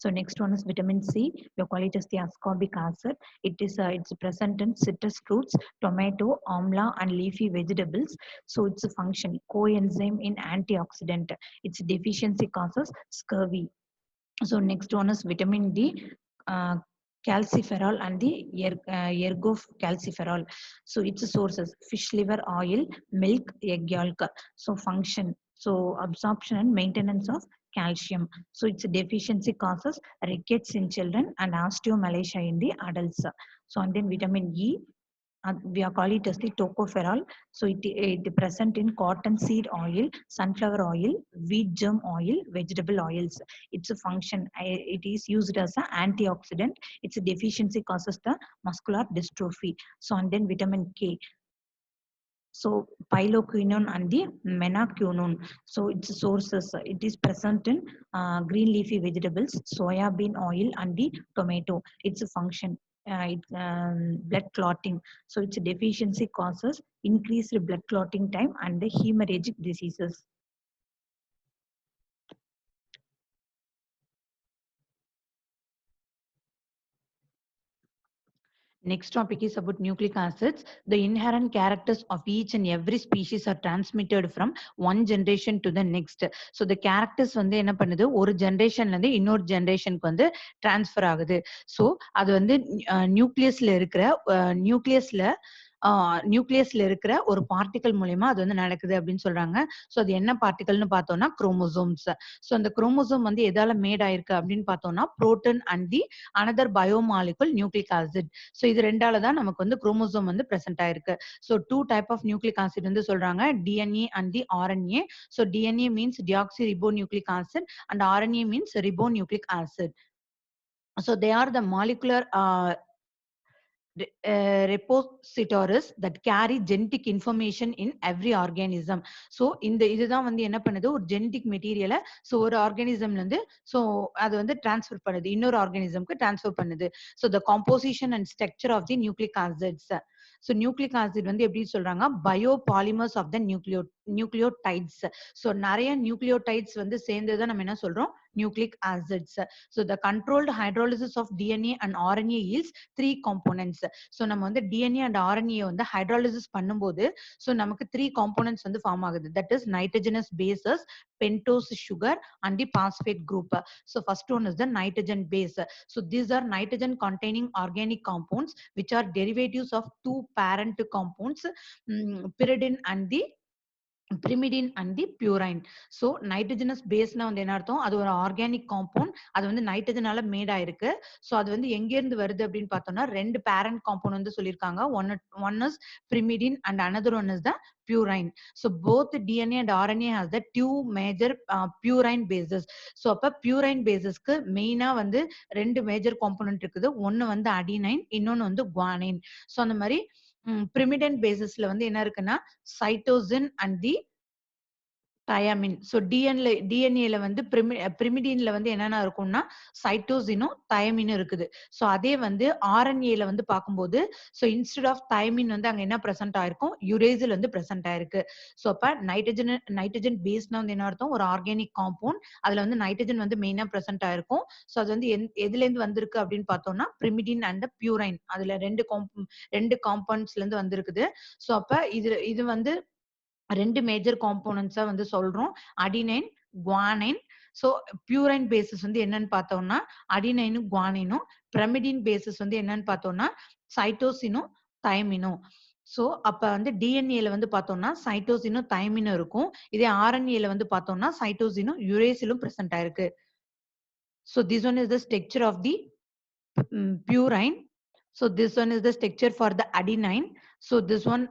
So next one is vitamin C. We call it as the ascorbic acid. It's present in citrus fruits, tomato, amla, and leafy vegetables. So it's a function coenzyme in antioxidant. Its deficiency causes scurvy. So next one is vitamin D, uh, calciferol, and the ergocalciferol. So its sources fish liver oil, milk, egg yolk. So function, so absorption and maintenance of calcium. So its deficiency causes rickets in children and osteomalacia in the adults. So and then vitamin E, we are call it as the tocopherol. So it present in cotton seed oil, sunflower oil, wheat germ oil, vegetable oils. Its a function, it is used as an antioxidant. Its deficiency causes the muscular dystrophy. So and then vitamin K. So piloquinone and the menaquinone. So its sources, it is present in green leafy vegetables, soya bean oil, and the tomato. Its a function, blood clotting. So its deficiency causes increased blood clotting time and the hemorrhagic diseases. Next topic is about nucleic acids. The inherent characters of each and every species are transmitted from one generation to the next. So the characters வந்து என்ன பண்ணுது ஒரு ஜெனரேஷன்ல இருந்து இன்னொரு ஜெனரேஷனுக்கு வந்து டிரான்ஸ்ஃபர் ஆகுது. ஸோ அது வந்து நியூக்ளியஸ்ல இருக்கிற ஒரு பார்ட்டிகல் மூலயமா அது வந்து நடக்குது அப்படின்னு சொல்றாங்க. ஸோ அது என்ன பார்ட்டிகல்னு பார்த்தோம்னா குரோமோசோம்ஸ். ஸோ அந்த குரோமோசோம் வந்து எதால மேட் ஆயிருக்கு அப்படின்னு பார்த்தோம்னா protein and the another biomolecule nucleic acid. So இது ரெண்டால தான் நமக்கு வந்து குரோமோசோம் வந்து பிரசன்ட் ஆயிருக்கு. So 2 type of nucleic acid வந்து சொல்றாங்க, DNA and the RNA. So DNA means deoxy ribo nucleic acid and RNA means ribo nucleic acid. So they are the molecular repositories that carry genetic information in every organism. So இந்த இதுதான் வந்து என்ன பண்ணுது ஒரு ஜெனடிக் மெட்டீரியலை ஸோ ஒரு ஆர்கானிசம்ல இருந்து ஸோ அது வந்து டிரான்ஸ்ஃபர் பண்ணுது இன்னொரு ஆர்கானிசம்க்கு டிரான்ஸ்ஃபர் பண்ணுது. So the composition and structure of the nucleic acids. So nucleic acid வந்து எப்படி சொல்றாங்க bio polymers of the nucleotides. So நிறைய நியூக்ளியோடைட்ஸ் வந்து சேர்ந்ததை நம்ம என்ன சொல்றோம் nucleic acids. So the controlled hydrolysis of DNA and RNA yields 3 components. So நம்ம வந்து DNA and RNA வந்து hydrolysis பண்ணும்போது so நமக்கு 3 components வந்து form ஆகுது. That is nitrogenous bases, pentose sugar, and the phosphate group. So first one is the nitrogen base. So these are nitrogen containing organic compounds which are derivatives of 2 parent compounds, pyridine and the pyrimidine and the purine. So nitrogenous base னா வந்து என்ன அர்த்தம்? அது ஒரு ஆர்கானிக் காம்பவுண்ட். அது வந்து நைட்ரஜனால மேட் ஆயிருக்கு. சோ அது வந்து எங்க இருந்து வருது அப்படின்னு பார்த்தோம்னா ரெண்டு பேரண்ட் காம்பவுண்ட் வந்து சொல்லிருக்காங்க. One is pyrimidine and another one is the purine. So both DNA and RNA has the two major purine bases. So அப்ப purine basesக்கு மெயினா வந்து ரெண்டு மேஜர் காம்பனன்ட் இருக்குது. ஒன்னு வந்து அடினைன், இன்னொன்னு வந்து குவானைன். சோ அந்த மாதிரி pyrimidine basesல வந்து என்ன இருக்குன்னா cytosine and the thymine. So டிஎன்ஏல வந்து பிரிமிடின்ல வந்து என்னென்ன இருக்கும்னா சைட்டோசினும் தயமினும் இருக்குது. ஸோ அதே வந்து ஆர்என்ஏல வந்து பார்க்கும்போது ஸோ இன்ஸ்டெட் ஆஃப் தயமின் வந்து அங்க என்ன பிரசன்ட் ஆயிருக்கும் யுரேசில் வந்து பிரசன்ட் ஆயிருக்கு. ஸோ அப்ப நைட்ரஜன் பேஸ்னா வந்து என்ன அர்த்தம் ஒரு ஆர்கானிக் காம்பவுண்ட் அதுல வந்து நைட்ரஜன் வந்து மெயினா பிரசன்ட் ஆயிருக்கும். ஸோ அது வந்து எதுல இருந்து வந்திருக்கு அப்படின்னு பார்த்தோம்னா பிரிமிடின் அண்ட் பியூரைன் அதுல ரெண்டு காம்பவுண்ட்ஸ்ல இருந்து வந்திருக்குது. ஸோ அப்ப இது வந்து ரெண்டு மேஜர் காம்போனன்ட்ஸா வந்து சொல்றோம் அடினைன் குவானைன். சோ பியூரைன் பேசிஸ் வந்து என்னன்னு பார்த்தோம்னா அடினைனும் குவானைனும். பிரமிடின் பேசிஸ் வந்து என்னன்னு பார்த்தோம்னா சைட்டோசினும் தயமினும். சோ அப்ப வந்து டிஎன்ஏல வந்து பார்த்தோம்னா சைட்டோசினும் தயமினும் இருக்கும். இதே ஆர்என்ஏல வந்து பார்த்தோம்னா சைட்டோசினும் யுரேசிலும் பிரசன்ட் ஆயிருக்கு. So this one is the structure of the purine. So this one is the structure for the adenine. So this one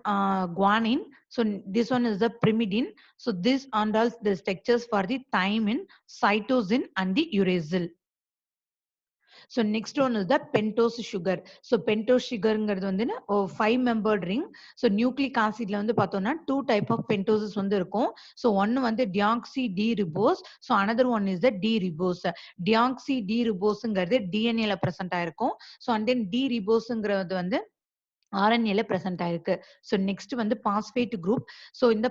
guanine. So this one is the pyrimidine. So this and all the structures for the thymine, cytosine and the uracil. So next one is the pentose sugar. So pentose sugarங்கிறது வந்து 5 membered ring. So nucleic acidல வந்து பார்த்தோம்னா 2 type of pentoses வந்து இருக்கும். So one வந்து deoxy D ribose. So another one is the D ribose. Deoxy D riboseங்கிறது DNA ல present ஆயிருக்கும். So and then D riboseங்கிறது வந்து RNA present ஆயிருக்கு. So next வந்து phosphate group. So இந்த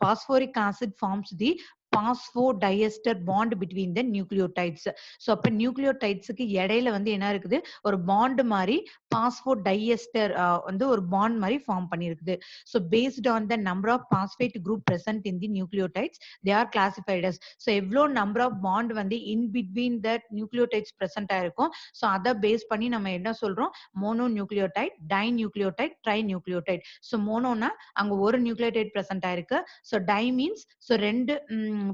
phosphoric acid forms the phosphodiester bond between the nucleotides. So அப்ப நியூக்ளியோடைட்ஸ்க்கு இடையில வந்து என்ன இருக்குது ஒரு பாண்ட் மாதிரி phosphodiester வந்து ஒரு பாண்ட் மாதிரி form பண்ணிருக்குது. So based on the number of phosphate group present in the nucleotides they are classified as. So எவ்வளோ number of bond வந்து in between the nucleotides present ஆயிருக்கும். So அதை பேஸ் பண்ணி நம்ம என்ன சொல்றோம் mononucleotide, dinucleotide, trinucleotide. So monoனா அங்க ஒரு நியூக்ளியோடைட் பிரசன்ட் ஆயிருக்கு. So di means so ரெண்டு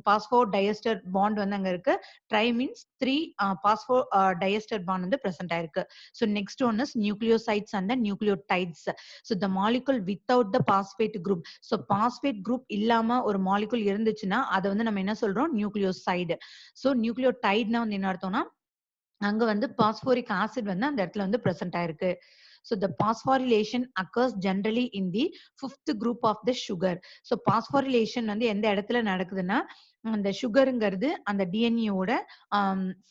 phosphodiester bond வந்து அங்க இருக்கு. Tri means 3 phosphodiester bond வந்து பிரசன்ட் ஆயிருக்கு. So next one is nucleosides and the nucleotides. So the molecule without the phosphate group. So phosphate group இல்லாம ஒரு molecule இருந்துச்சுன்னா அதை வந்து நம்ம என்ன சொல்றோம் nucleoside. So nucleotideனா வந்து என்ன அர்த்தம்னா அங்க வந்து பாஸ்போரிக் ஆசிட் வந்து அந்த இடத்துல வந்து பிரசன்ட் ஆயிருக்கு. So the phosphorylation occurs generally in the 5th group of the sugar. So phosphorylation வந்து எந்த இடத்துல நடக்குதுன்னா அந்த சுகருங்கிறது அந்த டிஎன்ஏவோட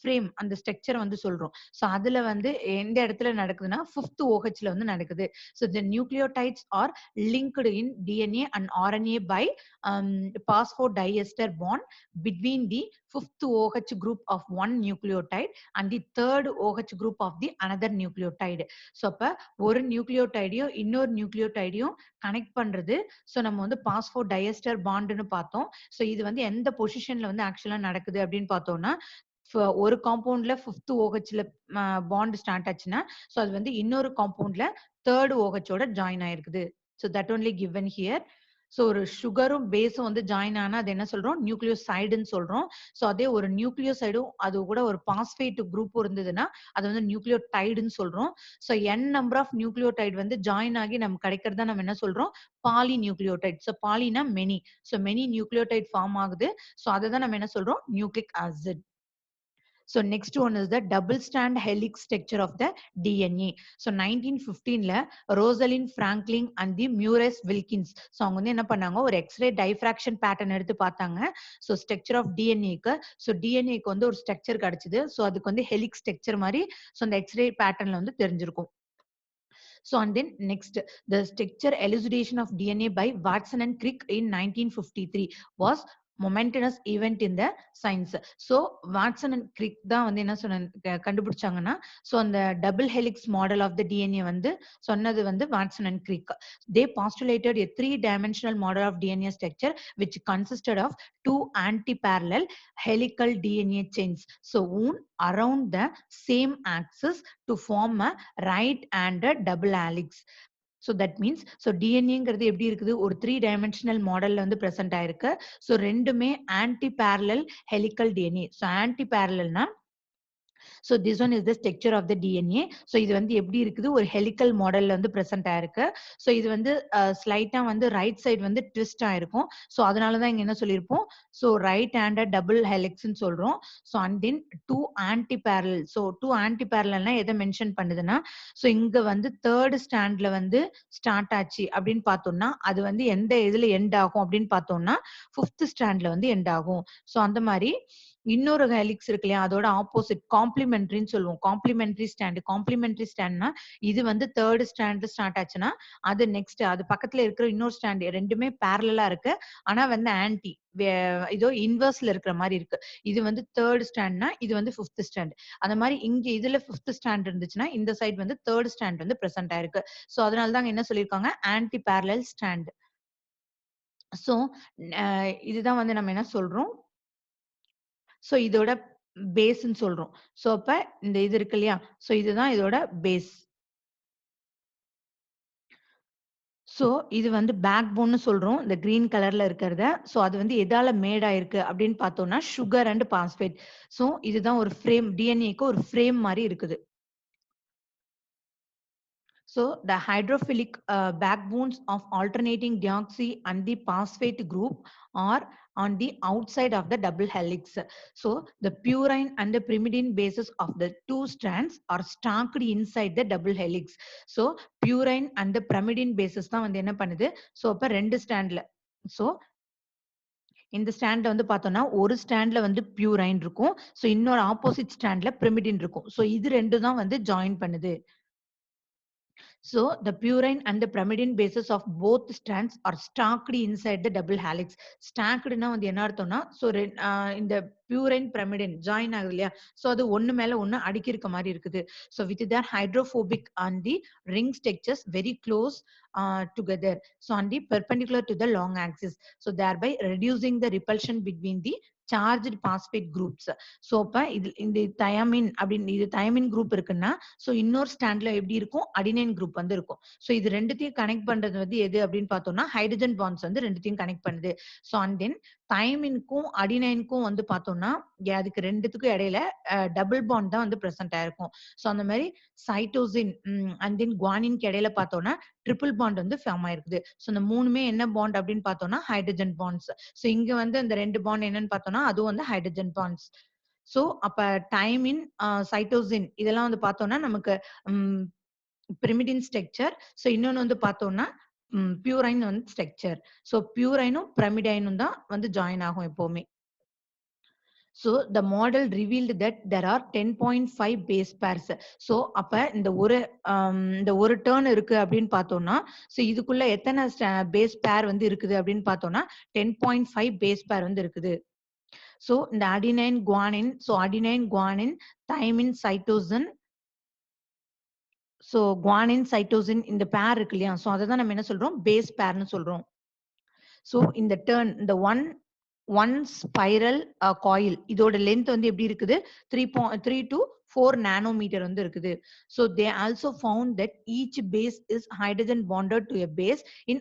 ஃப்ரேம் அந்த ஸ்ட்ரக்சர் வந்து சொல்றோம். ஸோ அதுல வந்து எந்த இடத்துல நடக்குதுன்னா 5th OHல வந்து நடக்குது. So the nucleotides are linked in DNA and RNA by phosphodiester bond between the 5th OH group of one nucleotide and the 3rd OH group of the another nucleotide. So அப்ப ஒரு நியூக்ளியோடைடையும் இன்னொரு நியூக்ளியோடைடையும் கனெக்ட் பண்றது ஸோ நம்ம வந்து பாஸ்போடைஸ்டர் பாண்டுன்னு பார்த்தோம். ஸோ இது வந்து எந்த பொசிஷன்ல வந்து ஆக்சுவலா நடக்குது அப்படின்னு பார்த்தோம்னா ஒரு காம்பவுண்ட்ல 5th OHல பாண்ட் ஸ்டார்ட் ஆச்சுன்னா ஸோ அது வந்து இன்னொரு காம்பவுண்ட்ல 3rd OHோட ஜாயின் ஆயிருக்குது. So that only given here. So ஒரு சுகரும் பேஸும் வந்து ஜாயின் ஆனா அது என்ன சொல்றோம் நியூக்ளியோசைடுன்னு சொல்றோம். ஸோ அதே ஒரு நியூக்ளியோசைடும் அது கூட ஒரு பாஸ்பேட் குரூப் இருந்ததுன்னா அது வந்து நியூக்ளியோடைடுன்னு சொல்றோம். So n number of nucleotide வந்து ஜாயின் ஆகி நம்ம கிடைக்கிறதா நம்ம என்ன சொல்றோம் பாலி நியூக்ளியோடைட். ஸோ பாலினா many. So many nucleotide form ஆகுது. ஸோ அதை தான் நம்ம என்ன சொல்றோம் nucleic acid. So next one is the double strand helix structure of the DNA. So 1915ல Rosalind Franklin and the Mures Wilkins so அவங்க வந்து என்ன பண்ணாங்க ஒரு எக்ஸ்ரே டைஃப்ராக்ஷன் பேட்டர்ன் எடுத்து பார்த்தாங்க. So structure of DNAக்கு so DNAக்கு வந்து ஒரு ஸ்ட்ரக்சர் கிடைச்சது. So அதுக்கு வந்து ஹெலிக்ஸ் ஸ்ட்ரக்சர் மாதிரி so அந்த எக்ஸ்ரே பேட்டர்ன்ல வந்து தெரிஞ்சிருக்கும். So and then next the structure elucidation of DNA by Watson and Crick in 1953 was momentous event in the science. So Watson and Crick தான் வந்து என்ன கண்டுபிடிச்சாங்கன்னா so அந்த double helix model of the DNA வந்து சொன்னது வந்து Watson and Crick. They postulated a 3-dimensional model of DNA structure which consisted of 2 anti-parallel helical DNA chains so wound around the same axis to form a right and a double helix. So that means so DNAங்கிறது எப்படி இருக்குது ஒரு 3 dimensional மாடல்ல வந்து பிரசன்ட் ஆயிருக்கு. So ரெண்டுமே anti parallel helical DNA. So anti parallelனா so this one is the structure of the DNA. So இது வந்து எப்படி இருக்குது ஒரு helical மாடல்ல வந்து பிரசன்ட் ஆயிருக்கு. So இது வந்து ஸ்லைட்டா வந்து ரைட் சைடு வந்து ட்விஸ்ட் ஆயிருக்கும். So அதனால தான் இங்க என்ன சொல்லியிருப்போம். So right handed double helix ன்னு சொல்றோம். So and then two anti parallel. So two anti parallelனா எதை மென்ஷன் பண்ணுதுன்னா so இங்க வந்து தேர்ட் ஸ்டாண்ட்ல வந்து ஸ்டார்ட் ஆச்சு அப்படின்னு பார்த்தோம்னா அது வந்து எந்த இதுல எண்ட் ஆகும் அப்படின்னு பார்த்தோம்னா ஃபிஃப்த் ஸ்டாண்ட்ல வந்து எண்ட் ஆகும். So அந்த மாதிரி இன்னொரு ஹெலிக்ஸ் இருக்கு இல்லையா அதோட ஆப்போசிட் காம்ப்ளிமெண்ட்ரின்னு சொல்லுவோம். காம்ப்ளிமெண்ட்ரி ஸ்டாண்ட்னா இது வந்து தேர்ட் ஸ்டாண்ட் ஸ்டார்ட் ஆச்சுன்னா அது நெக்ஸ்ட் அது பக்கத்துல இருக்கிற இன்னொரு ஸ்டாண்ட் ரெண்டுமே பேரலா இருக்கு. ஆனா வந்து ஆன்டி இதோ இன்வர்ஸ்ல இருக்கிற மாதிரி இருக்கு. இது வந்து தேர்ட் ஸ்டாண்ட்னா இது வந்து ஃபிஃப்த் ஸ்டாண்ட். அந்த மாதிரி இங்க இதுல ஃபிஃப்த் ஸ்டாண்ட் இருந்துச்சுன்னா இந்த சைடு வந்து தேர்ட் ஸ்டாண்ட் வந்து பிரசன்ட் ஆயிருக்கு. சோ அதனால தான் என்ன சொல்லியிருக்காங்க ஆன்டி பேரலல் ஸ்டாண்ட். சோ இதுதான் வந்து நம்ம என்ன சொல்றோம் சோ இதோட பேஸ்ன்னு சொல்றோம். சோ அப்ப இந்த இது இருக்கு இல்லையா சோ இதுதான் இதோட பேஸ். சோ இது வந்து பேக் போன்னு சொல்றோம் இந்த கிரீன் கலர்ல இருக்கிறத. சோ அது வந்து எதால மேட் ஆயிருக்கு அப்படின்னு பார்த்தோம்னா சுகர் அண்ட் பாஸ்பேட். சோ இதுதான் ஒரு ஃப்ரேம் டிஎன்ஏக்கு ஒரு ஃப்ரேம் மாதிரி இருக்குது. So the hydrophilic backbones of alternating deoxy and the phosphate group are on the outside of the double helix. So the purine and the pyrimidine bases of the two strands are stacked inside the double helix. So purine and the pyrimidine bases தான் வந்து என்ன பண்ணுது so அப்ப ரெண்டு ஸ்டாண்ட்ல so இந்த ஸ்டாண்ட்ல வந்து பார்த்தோம்னா ஒரு ஸ்டாண்ட்ல வந்து பியூரைன் இருக்கும். சோ இன்னொரு ஆப்போசிட் ஸ்டாண்ட்ல pyrimidine இருக்கும். சோ இது ரெண்டு தான் வந்து ஜாயின் பண்ணுது. So the purine and the pyrimidine bases of both strands are stacked inside the double helix. Stacked னா வந்து என்ன அர்த்தம்னா so இந்த purine pyrimidine join ஆகுது இல்லையா so அது ஒண்ணு மேல ஒண்ணு அடுக்கி இருக்க மாதிரி இருக்குது. So with their hydrophobic and the ring structures very close together. So on the perpendicular to the long axis. So thereby reducing the repulsion between the charged phosphate groups. So அப்ப இது இந்த thiamine அப்படின்னு இது thiamine group இருக்குன்னா so இன்னொரு ஸ்டாண்ட்ல எப்படி இருக்கும் அடினைன் குரூப் வந்து இருக்கும். so இது ரெண்டுத்தையும் கனெக்ட் பண்றது வந்து எது அப்படின்னு பார்த்தோம்னா ஹைட்ரஜன் பாண்ட்ஸ் வந்து ரெண்டுத்தையும் கனெக்ட் பண்ணுது. so and then தைமின்க்கும் அடினைனுக்கும் வந்து பார்த்தோம்னா அதுக்கு ரெண்டுத்துக்கும் இடையில டபுள் பாண்ட் தான் வந்து பிரசன்ட் ஆயிருக்கும். so அந்த மாதிரி சைட்டோசின் அண்ட் தென் குவானின்க்கு இடையில பார்த்தோம்னா ட்ரிபிள் பாண்ட் வந்து ஃபார்ம் ஆயிருக்குது. so இந்த மூணுமே என்ன பாண்ட் அப்படின்னு பார்த்தோம்னா ஹைட்ரஜன் பாண்ட்ஸ். so இங்க வந்து இந்த ரெண்டு பாண்ட் என்னன்னு பார்த்தோம்னா அதுவும் வந்து ஹைட்ரஜன் பாண்ட்ஸ். சோ அப்ப டைமின் சைட்டோசின் இதெல்லாம் வந்து பார்த்தோம்னா நமக்கு pyrimidine ஸ்ட்ரக்சர். சோ இன்னொன்னு வந்து பார்த்தோம்னா பியூரைன் வந்து ஸ்ட்ரக்சர். சோ பியூரைனும் pyrimidine தான் வந்து ஜாயின் ஆகும் எப்பவுமே. So the model revealed that there are 10.5 base pairs. So அப்ப இந்த ஒரு டர்ன் இருக்கு அப்படின்னு பார்த்தோம்னா so இதுக்குள்ள எத்தனை பேஸ் பேர் வந்து இருக்குது அப்படின்னு பார்த்தோம்னா 10.5 பேஸ் பேர் வந்து இருக்குது. So இந்த adenine guanine so adenine guanine thymine cytosine so guanine cytosine இந்த பேர் இருக்கு இல்லையா so அதை தான் நம்ம என்ன சொல்றோம் பேஸ் பேர்னு சொல்றோம். so இந்த டர்ன் இந்த ஒன் ஸ்பைரல் காயில் இதோட லென்த் வந்து எப்படி இருக்குது 3 to 4 nanometer வந்து இருக்குது. so they also found that each base is hydrogen bonded to a base in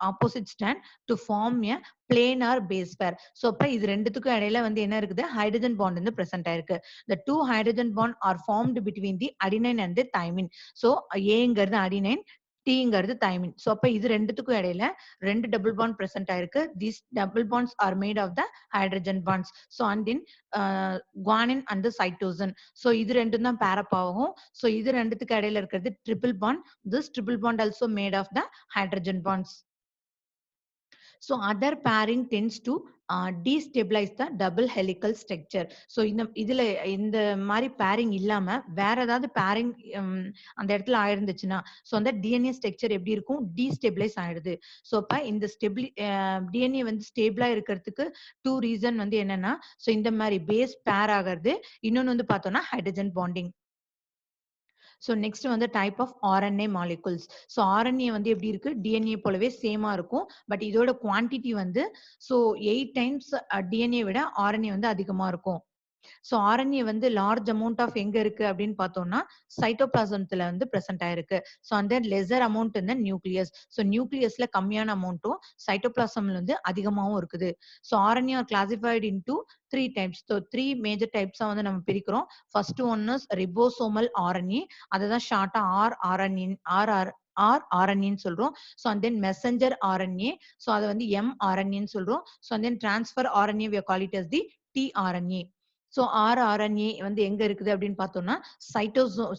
opposite strand to form a planar base pair. so அப்ப இது ரெண்டுத்துக்கும் இடையில வந்து என்ன இருக்குது ஹைட்ரஜன் பாண்ட் வந்து பிரசன்ட் ஆயிருக்கு. the two hydrogen bond are formed between the adenine and the thymine. so ஏங்கிறது அடினைன் டீங்கிறது தைமின். சோ அப்ப இது ரெண்டுத்துக்கும் இடையில ரெண்டு டபுள் பாண்ட் பிரசன்ட் ஆயிருக்கு. these double bonds are made of the hydrogen bonds. so and in guanine and the cytosine. so இது ரெண்டும் தான் pair up ஆகும். so இது ரெண்டுத்துக்கு இடையில இருக்கிறது triple bond. this triple bond also made of the hydrogen bonds. so other pairing tends to destabilize the double helical structure. so இதுல இந்த மாதிரி pairing இல்லாம வேற ஏதாவது pairing அந்த இடத்துல ஆயிருந்துச்சுன்னா so அந்த DNA ஸ்ட்ரக்சர் எப்படி இருக்கும் destabilize ஆயிடுது. so அப்ப இந்த DNA வந்து ஸ்டேபிளா இருக்கிறதுக்கு டூ ரீசன் வந்து என்னன்னா so இந்த மாதிரி பேஸ் பேர் ஆகிறது இன்னொன்னு வந்து பார்த்தோம்னா ஹைட்ரஜன் பாண்டிங். So next வந்து type of RNA molecules. So RNA வந்து எப்படி இருக்கு DNA போலவே சேமா இருக்கும். பட் இதோட குவான்டிட்டி வந்து so 8 times DNA விட RNA வந்து அதிகமா இருக்கும். ஸோ ஆர்என்ஏ வந்து லார்ஜ் அமௌண்ட் ஆஃப் எங்க இருக்கு அப்படின்னு பார்த்தோம்னா சைட்டோபிளாசம்ல வந்து பிரசன்ட் ஆயிருக்கு. ஸோ அந்த லெசர் அமௌண்ட் இந்த நியூக்ளியஸ். ஸோ நியூக்ளியஸ்ல கம்மியான அமௌண்ட்டும் சைட்டோபிளாசம்ல வந்து அதிகமாகவும் இருக்குது. So RNA are classified into 3 types. So 3 major டைப்ஸா வந்து நம்ம பிரிக்கிறோம். First one is ribosomal RNA. அதுதான் ஷார்ட்டா ஆர்ஆர்என்ஏ ஆர்ஆர்என்ஏன்னு சொல்றோம். So and then messenger RNA. So அதை வந்து எம்ஆர்என்ஏன்னு சொல்றோம். So and then transfer RNA we call it as the tRNA. So rRNA வந்து எங்க இருக்குது அப்படின்னு பார்த்தோம்னா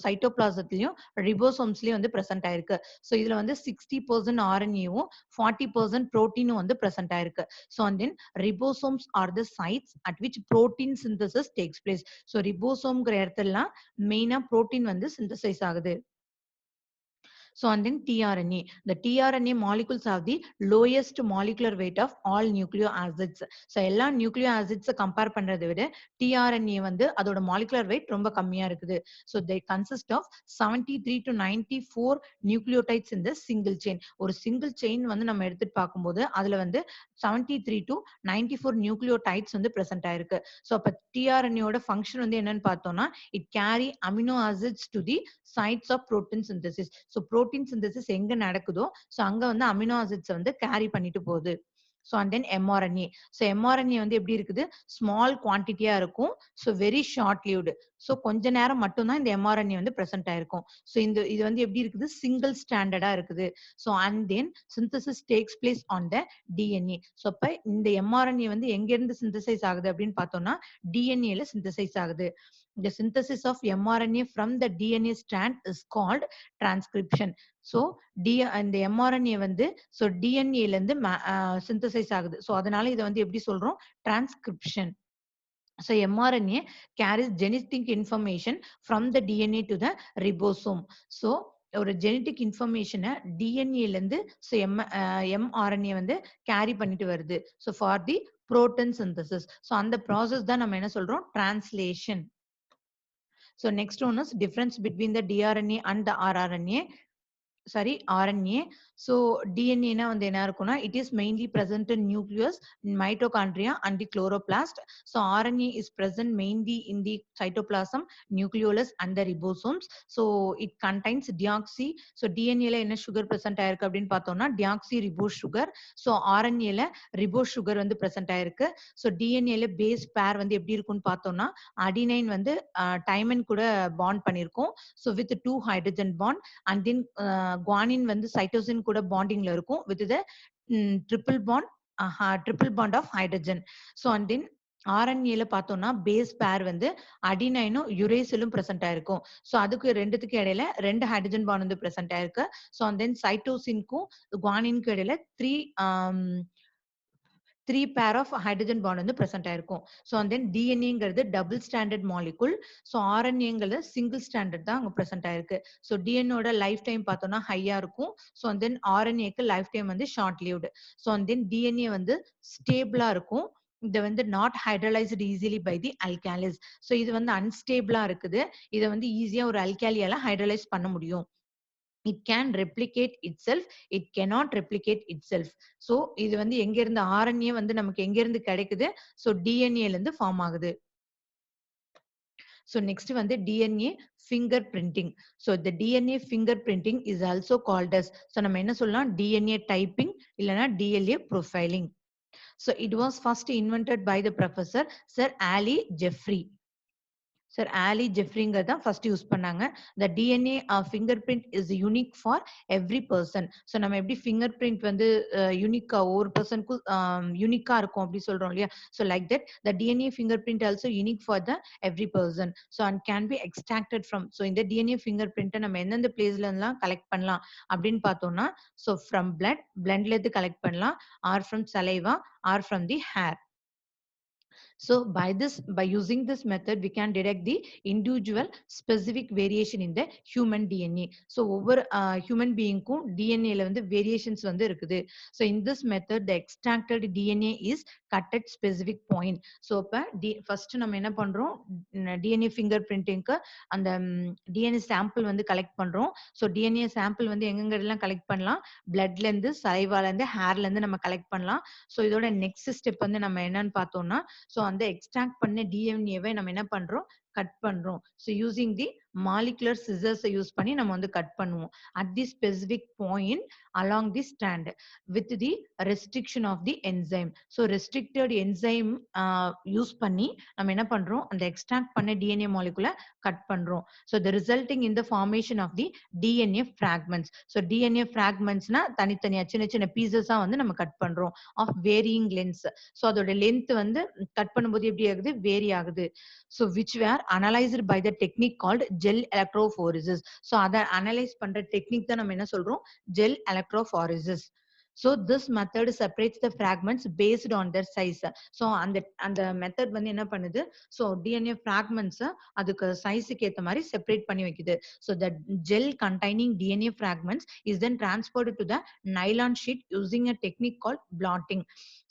சைட்டோபிளாசத்திலையும் ரிபோசோம்ஸ்லயும் வந்து பிரசன்ட் ஆயிருக்கு. ஸோ இதுல வந்து 60% ஆர்என்ஏவும் 40% புரோட்டீனும் வந்து பிரசன்ட் ஆயிருக்கு. So and then ribosomes are the sites at which protein synthesis takes place. So ரிபோசோம்ங்கிற இடத்துல மெயினா புரோட்டீன் வந்து சிந்தசைஸ் ஆகுது. So and then tRNA. The tRNA molecules have the lowest molecular weight of all nucleoacids. So எல்லா nucleoacids compare பண்றதை விட tRNA வந்து அதோட molecular weight ரொம்ப கம்மியா இருக்குது. So they consist of 73 to 94 nucleotides in the single chain. ஒரு single chain வந்து நம்ம எடுத்துட்டு பார்க்கும்போது அதுல வந்து 73 to 94 nucleotides வந்து present ஆயிருக்கு. So அப்ப tRNA ஓட function வந்து என்னன்னு பார்த்தோம்னா it carry amino acids to the sites of protein synthesis. So protein synthesis எங்க நடக்குதோ so அங்க வந்து amino acids வந்து carry பண்ணிட்டு போகுது. So and then mRNA. So mRNA வந்து எப்படி இருக்குது small quantity-ஆ இருக்கும். So very short lived. So கொஞ்ச நேரம் மட்டும் தான் இந்த mRNA வந்து present ஆயிருக்கும். So இது வந்து எப்படி இருக்குது single stranded-ஆ இருக்குது. So and then synthesis takes place on the DNA. So அப்ப இந்த mRNA வந்து எங்க இருந்து synthesize ஆகுது அப்படின்னு பார்த்தோம்னா DNA-ல synthesize ஆகுது. The synthesis of mRNA from the DNA strand is called transcription. So இந்த mRNA வந்து so DNA ல இருந்து synthesize ஆகுது. So அதனால இதை வந்து எப்படி சொல்றோம் transcription. So mRNA carries genetic information from the DNA to the ribosome. So ஒரு genetic information DNA ல இருந்து so mRNA வந்து carry பண்ணிட்டு வருது. So for the protein synthesis. So அந்த process தான் நம்ம என்ன சொல்றோம் translation. So next one is difference between the dRNA and the rRNA. Sorry, RNA. So DNA na வந்து என்ன இருக்கும்னா it is mainly present in nucleus, mitochondria and the chloroplast. So RNA is present mainly in the cytoplasm, nucleolus and the ribosomes. So it contains deoxy. So DNA ல என்ன sugar present ஆயிருக்கு அப்படின்னு பார்த்தோம்னா deoxy ribose sugar. So RNA ல ribose sugar வந்து present ஆயிருக்கு. So DNA ல base pair வந்து எப்படி இருக்கும்னு பார்த்தோம்னா adenine வந்து thymine கூட bond பண்ணிருக்கும். So with 2 hydrogen bond and then guanine வந்து cytosine கூட bondingல இருக்கும் with the triple bond of hydrogen. So and then RNA ல பார்த்தோம்னா பேஸ் பேர் வந்து அடினைனும் யுரேசிலும் பிரசன்ட் ஆயிருக்கும். ஸோ அதுக்கு ரெண்டுத்துக்கு இடையில 2 ஹைட்ரஜன் பாண்ட் வந்து பிரசன்ட் ஆயிருக்கு. ஸோ அண்ட் தென் சைட்டோசின்க்கும் குவானினுக்கும் இடையில 3 pair of hydrogen bond வந்து present ஆயிருக்கும். So and then DNAங்கிறது double stranded molecule. So RNAங்கிறது single stranded தான் அங்க present ஆயிருக்கு. So DNA ஓட லைஃப் டைம் பார்த்தோம்னா ஹையா இருக்கும். So and then RNAக்கு லைஃப் டைம் வந்து short lived. So and then DNA வந்து ஸ்டேபிளா இருக்கும். இது வந்து not hydrolyzed easily by the alkalis. So இது வந்து அன்ஸ்டேபிளா இருக்குது. இதை வந்து ஈஸியா ஒரு அல்காலியால ஹைட்ரலைஸ் பண்ண முடியும். It can replicate itself, it cannot replicate itself. So இது வந்து எங்க இருந்து RNA வந்து நமக்கு எங்க இருந்து கிடைக்குது so DNA ல இருந்து ஃபார்ம் ஆகுது. So next வந்து DNA fingerprinting. So the DNA fingerprinting is also called as so நம்ம என்ன சொல்லலாம் DNA typing இல்லனா DNA profiling. So it was first invented by the professor Sir Ali Jeffrey. Sir Ali Jeffrey-ங்கிறத first use பண்ணாங்க. The DNA fingerprint is unique for every person. So நம்ம எப்படி fingerprint வந்து யூனிக்கா ஒவ்வொரு பர்சனுக்கும் யூனிக்கா இருக்கும் அப்படி சொல்றோம் இல்லையா? So like that the DNA fingerprint also unique for the every person. So and can be extracted from. So இந்த DNA fingerprint நம்ம எந்தெந்த பிளேஸ்ல இருந்தெல்லாம் கலெக்ட் பண்ணலாம் அப்படின்னு பார்த்தோம்னா so from bloodல இருந்து கலெக்ட் பண்ணலாம் or from saliva or from the hair. So by using this method, we can detect the individual specific variation in the human DNA. So ஒவ்வொரு human being-க்கும் DNA ல வந்து variations வந்து இருக்குது. So in this method, the extracted DNA is cut at specific point. So அப்ப first நம்ம என்ன பண்றோம் DNA fingerprinting-க்கு அந்த DNA sample வந்து கலெக்ட் பண்றோம். So DNA sample வந்து எங்கெங்க எல்லாம் கலெக்ட் பண்ணலாம் bloodல இருந்து saliva ல இருந்து hairல இருந்து நம்ம கலெக்ட் பண்ணலாம். So இதோட next step வந்து நம்ம என்னன்னு பார்த்தோம்னா so அந்த எக்ஸ்ட்ராக்ட் பண்ண டிஎன்ஏவை நம்ம என்ன பண்றோம், கட் பண்றோம். ஸோ யூசிங் தி மாலிகுலர் சிசர்ஸை யூஸ் பண்ணி நம்ம வந்து கட் பண்ணுவோம். At the specific point along the stand with the restriction of the enzyme. So restricted enzyme use பண்ணி நம்ம என்ன பண்றோம், அந்த எக்ஸ்ட்ராக்ட் பண்ண டிஎன்ஏ மாலிகுலை கட் பண்றோம். So the resulting in the formation of the DNA fragments. So DNA ஃபிராக்மெண்ட்ஸ்னா தனித்தனியா சின்ன சின்ன பீசஸா வந்து நம்ம கட் பண்றோம் ஆஃப் வேரியிங் லென்த். ஸோ அதோட லென்த் வந்து கட் பண்ணும்போது எப்படி ஆகுது, வேரி ஆகுது. So which were analysed by the technique called gel electrophoresis. So அதை அனலைஸ் பண்ற டெக்னிக் தான் நம்ம என்ன சொல்றோம், gel electrophoresis. So this method separates the fragments based on their size. So அந்த method வந்து என்ன பண்ணுது, so DNA fragments அதுக்கு சைஸ்க்கு ஏத்த மாதிரி செப்பரேட் பண்ணி வைக்குது. So the gel containing DNA fragments is then transferred to the nylon sheet using a technique called blotting.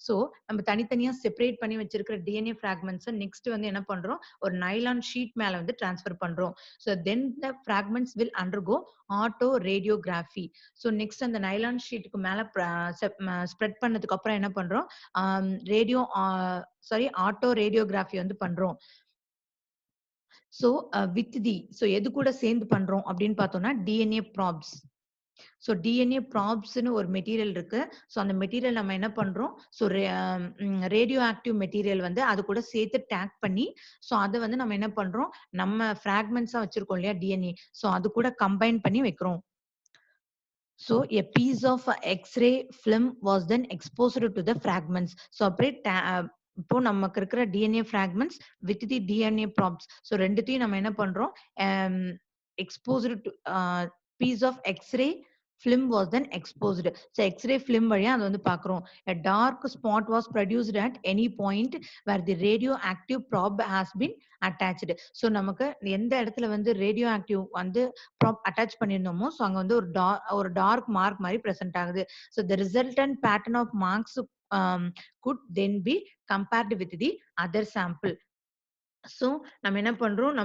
So நம்ம தனித்தனியா செப்பரேட் பண்ணி வச்சிருக்கிற DNA fragments நெக்ஸ்ட் வந்து என்ன பண்றோம், ஒரு நைலான் ஷீட் மேல வந்து டிரான்ஸ்ஃபர் பண்றோம். So then the fragments will undergo auto radiography. So next அந்த நைலான் ஷீட்டுக்கு மேல ஸ்ப்ரெட் பண்ணதுக்கு அப்புறம் என்ன பண்றோம், ஆட்டோ ரேடியோகிராஃபி வந்து பண்றோம். சோ வித் தி எது கூட சேர்ந்து பண்றோம் அப்படின்னு பார்த்தோம்னா டிஎன்ஏ ப்ராப்ஸ். ஸோ டிஎன்ஏ ப்ராப்ஸ்னு ஒரு மெட்டீரியல் இருக்கு. ஸோ அந்த மெட்டீரியல் நம்ம என்ன பண்றோம், ஸோ ரேடியோ ஆக்டிவ் மெட்டீரியல் வந்து அது கூட சேர்த்து டேக் பண்ணி, ஸோ அதை வந்து நம்ம என்ன பண்றோம், நம்ம ஃபிராக்மெண்ட்ஸா வச்சிருக்கோம் இல்லையா டிஎன்ஏ, ஸோ அது கூட கம்பைன் பண்ணி வைக்கிறோம். So a piece of X-ray film was then exposed to the fragments. So அப்படியே இப்போ நமக்கு இருக்கிற DNA fragments with the DNA probes, so ரெண்டுத்தையும் நம்ம என்ன பண்றோம், exposed to piece of X ray film was then exposed. So X-ray film வழியா அது வந்து பார்க்கிறோம். A dark spot was produced at any point where the radioactive probe has been attached. So நமக்கு எந்த இடத்துல வந்து ரேடியோ ஆக்டிவ் வந்து ப்ராப் அட்டாச் பண்ணியிருந்தோமோ, ஸோ அங்க வந்து ஒரு டார்க் மார்க் மாதிரி பிரசன்ட் ஆகுது. So the resultant pattern of marks could then be compared with the other sample. So நம்ம என்ன பண்றோம்,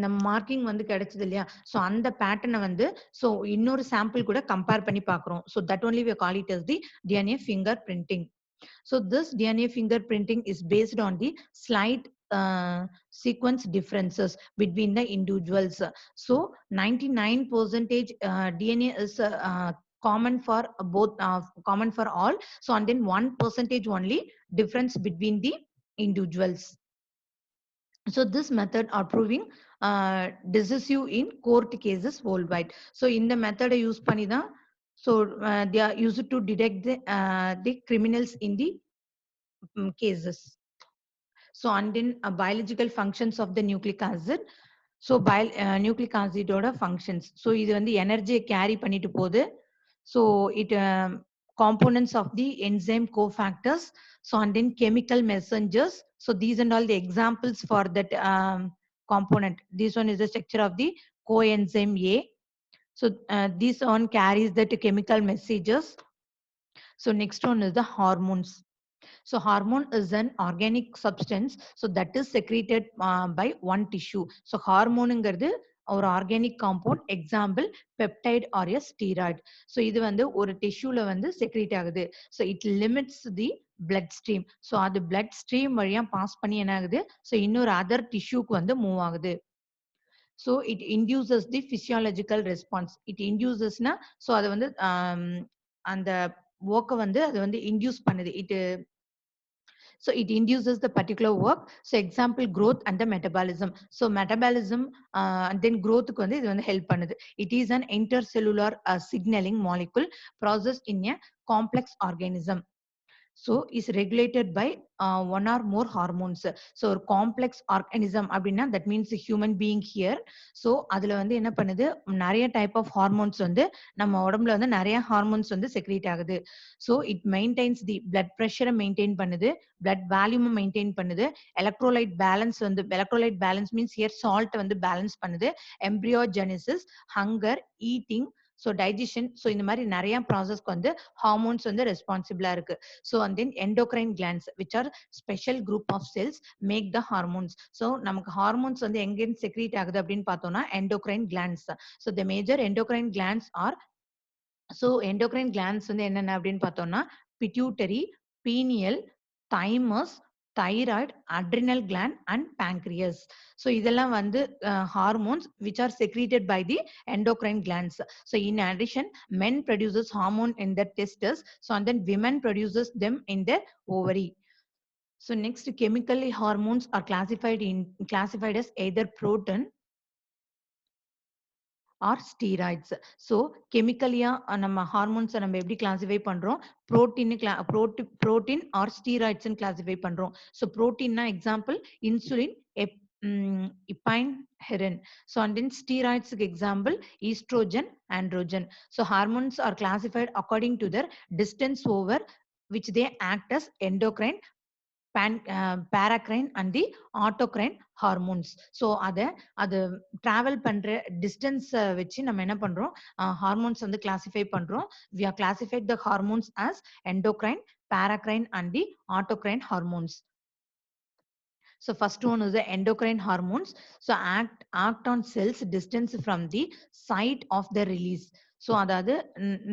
நம்ம மார்க்கிங் வந்து கிடைச்சது இல்லையா, சோ அந்த பேட்டர்னை வந்து சோ இன்னொரு சாம்பிள் கூட கம்பேர் பண்ணி பார்க்கிறோம். So that only we call it as the DNA fingerprinting. So this DNA fingerprinting is based on the slight sequence differences between the individuals. So 99% DNA is common for both, common for all. So and then 1% only difference between the individuals. So this method are proving decisive in court cases worldwide. So in the method use பண்ணி தான், so they are used to detect the criminals in the cases. So and then biological functions of the nucleic acid. So nucleic acid ஓட functions. So இது வந்து எனர்ஜியை கேரி பண்ணிட்டு போகுது. So it components of the enzyme cofactors. So and then chemical messengers. So these and all the examples for that component. This one is the structure of the coenzyme A. So this one carries that chemical messages. So next one is the hormones. So hormone is an organic substance, so that is secreted by one tissue. So ஹார்மோனுங்கிறது ஒரு organic compound, example peptide or a steroid. So இது வந்து ஒரு டிஷ்யூல வந்து செக்ரேட் ஆகுது. So it limits the blood stream. So அது பிளட் ஸ்ட்ரீம் வழியா பாஸ் பண்ணி என்ன ஆகுது, ஸோ இன்னொரு அதர் டிஷ்யூக்கு வந்து மூவ் ஆகுது. So it induces the physiological response. It இன்டியூசஸ்னா ஸோ அது வந்து அந்த ஒர்க்கை வந்து அது வந்து இன்டியூஸ் பண்ணுது. So it induces the particular work. So example growth and the metabolism. So metabolism and then growth க்கு வந்து இது வந்து help பண்ணுது. It is an intercellular signaling molecule processed in a complex organism. So is regulated by one or more hormones. So ஒரு complex organism அப்படின்னா that means a human being here. So அதுல வந்து என்ன பண்ணுது, நிறைய டைப் ஆஃப் ஹார்மோன்ஸ் வந்து நம்ம உடம்புல வந்து நிறைய ஹார்மோன்ஸ் வந்து செக்ரேட் ஆகுது. So it maintains the blood pressure maintain பண்ணுது, blood volume மெயின்டைன் பண்ணுது, electrolyte balance வந்து electrolyte balance means here salt வந்து பேலன்ஸ் பண்ணுது, embryogenesis, hunger, eating, so digestion. So இந்த மாதிரி நிறைய ப்ராசஸ்க்கு வந்து ஹார்மோன்ஸ் வந்து ரெஸ்பான்சிபிளா இருக்கு. So and then endocrine glands which are special group of cells make the hormones. So நமக்கு ஹார்மோன்ஸ் வந்து எங்க செக்ரீட் ஆகுது அப்படின்னு பார்த்தோம்னா endocrine glands. So the major endocrine glands are, so endocrine glands வந்து என்னென்ன அப்படின்னு பார்த்தோம்னா pituitary, pineal, thymus, thyroid, adrenal gland and pancreas. So இதெல்லாம் வந்து hormones which are secreted by the endocrine glands. So in addition, men produces hormone in their testes, so and then women produces them in their ovary. So next, chemically hormones are classified as either protein or steroids. So கெமிக்கலியா நம்ம ஹார்மோன்ஸை நம்ம எப்படி கிளாசிஃபை பண்றோம்? புரோட்டீன் ஆர் ஸ்டீராய்ட்ஸ்ன்னு கிளாசிஃபை பண்றோம். ஸோ புரோட்டீன்னா எக்ஸாம்பிள் இன்சுலின், இப்பைன், ஹெரின். ஸோ அண்ட் தென் ஸ்டீராய்ட்ஸ்க்கு example estrogen, androgen. So hormones are classified according to their distance over which they act as endocrine, paracrine and the autocrine hormones. So அது டிராவல் பண்ற டிஸ்டன்ஸ் வச்சு நம்ம என்ன பண்றோம்? ஹார்மோன்ஸ் வந்து கிளாசிஃபை பண்றோம். we are classified the hormones as endocrine, paracrine and the autocrine hormones. So first one is the endocrine hormones. So act on cells distance from the site of the release. So அதாவது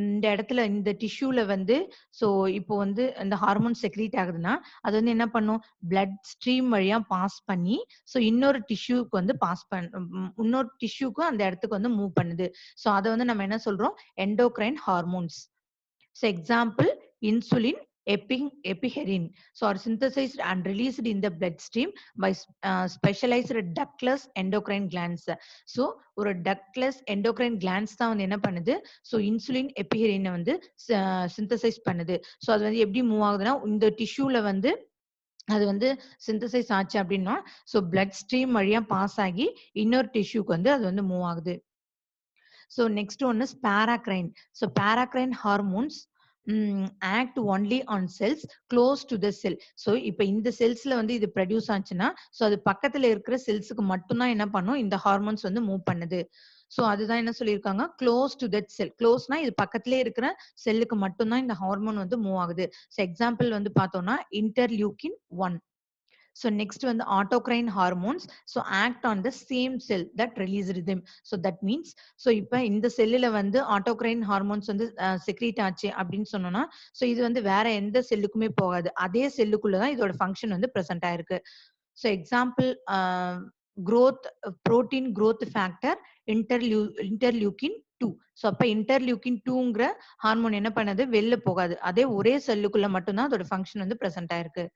இந்த இடத்துல இந்த டிஷ்யூல வந்து ஸோ இப்போ வந்து இந்த ஹார்மோன் செக்ரீட் ஆகுதுன்னா அது வந்து என்ன பண்ணும்? பிளட் ஸ்ட்ரீம் வழியா பாஸ் பண்ணி ஸோ இன்னொரு டிஷ்யூக்கு வந்து இன்னொரு டிஷ்யூக்கும் அந்த இடத்துக்கு வந்து மூவ் பண்ணுது. ஸோ அதை வந்து நம்ம என்ன சொல்றோம்? Endocrine hormones. So example insulin, epiherin, so are synthesized and released in the bloodstream by specialized ductless endocrine glands. So ஒரு ductless endocrine glands தான் வந்து என்ன பண்ணுது? ஸோ இன்சுலின், எபிஹெரின் வந்து சிந்தசைஸ் பண்ணுது. ஸோ அது வந்து எப்படி மூவ் ஆகுதுன்னா இந்த டிஷ்யூல வந்து அது வந்து சிந்தசைஸ் ஆச்சு அப்படின்னா ஸோ பிளட் ஸ்ட்ரீம் வழியா பாஸ் ஆகி இன்னொரு டிஷ்யூக்கு வந்து அது வந்து மூவ் ஆகுது. So next one is paracrine. So paracrine hormones act only on cells close to the cell. So இப்ப இந்த செல்ஸ்ல வந்து இது ப்ரொடியூஸ் ஆச்சுன்னா சோ அது பக்கத்துல இருக்கிற செல்ஸுக்கு மட்டும்தான் என்ன பண்ணும்? இந்த ஹார்மோன்ஸ் வந்து மூவ் பண்ணுது. சோ அதுதான் என்ன சொல்லியிருக்காங்க? Close to that cell. க்ளோஸ்னா இது பக்கத்திலே இருக்கிற செல்லுக்கு மட்டும்தான் இந்த ஹார்மோன் வந்து மூவ் ஆகுது. சோ எக்ஸாம்பிள் வந்து பார்த்தோம்னா interleukin 1. So next one, the autocrine hormones. So act on the same cell that released them. So that means, so இப்ப இந்த செல்லுல வந்து autocrine hormones வந்து secrete ஆச்சு அப்படின்னு சொன்னோம்னா, so இது வந்து வேற எந்த செல்லுக்குமே போகாது. அதே செல்லுக்குள்ளதான் இதோட ஃபங்க்ஷன் வந்து பிரசன்ட் ஆயிருக்கு. So example, growth, protein growth factor, interleukin 2. So அப்ப interleukin 2ங்கிற ஹார்மோன் என்ன பண்ணுது? வெளில போகாது. அதே ஒரே செல்லுக்குள்ள மட்டும்தான் அதோட ஃபங்க்ஷன் வந்து பிரசன்ட் ஆயிருக்கு.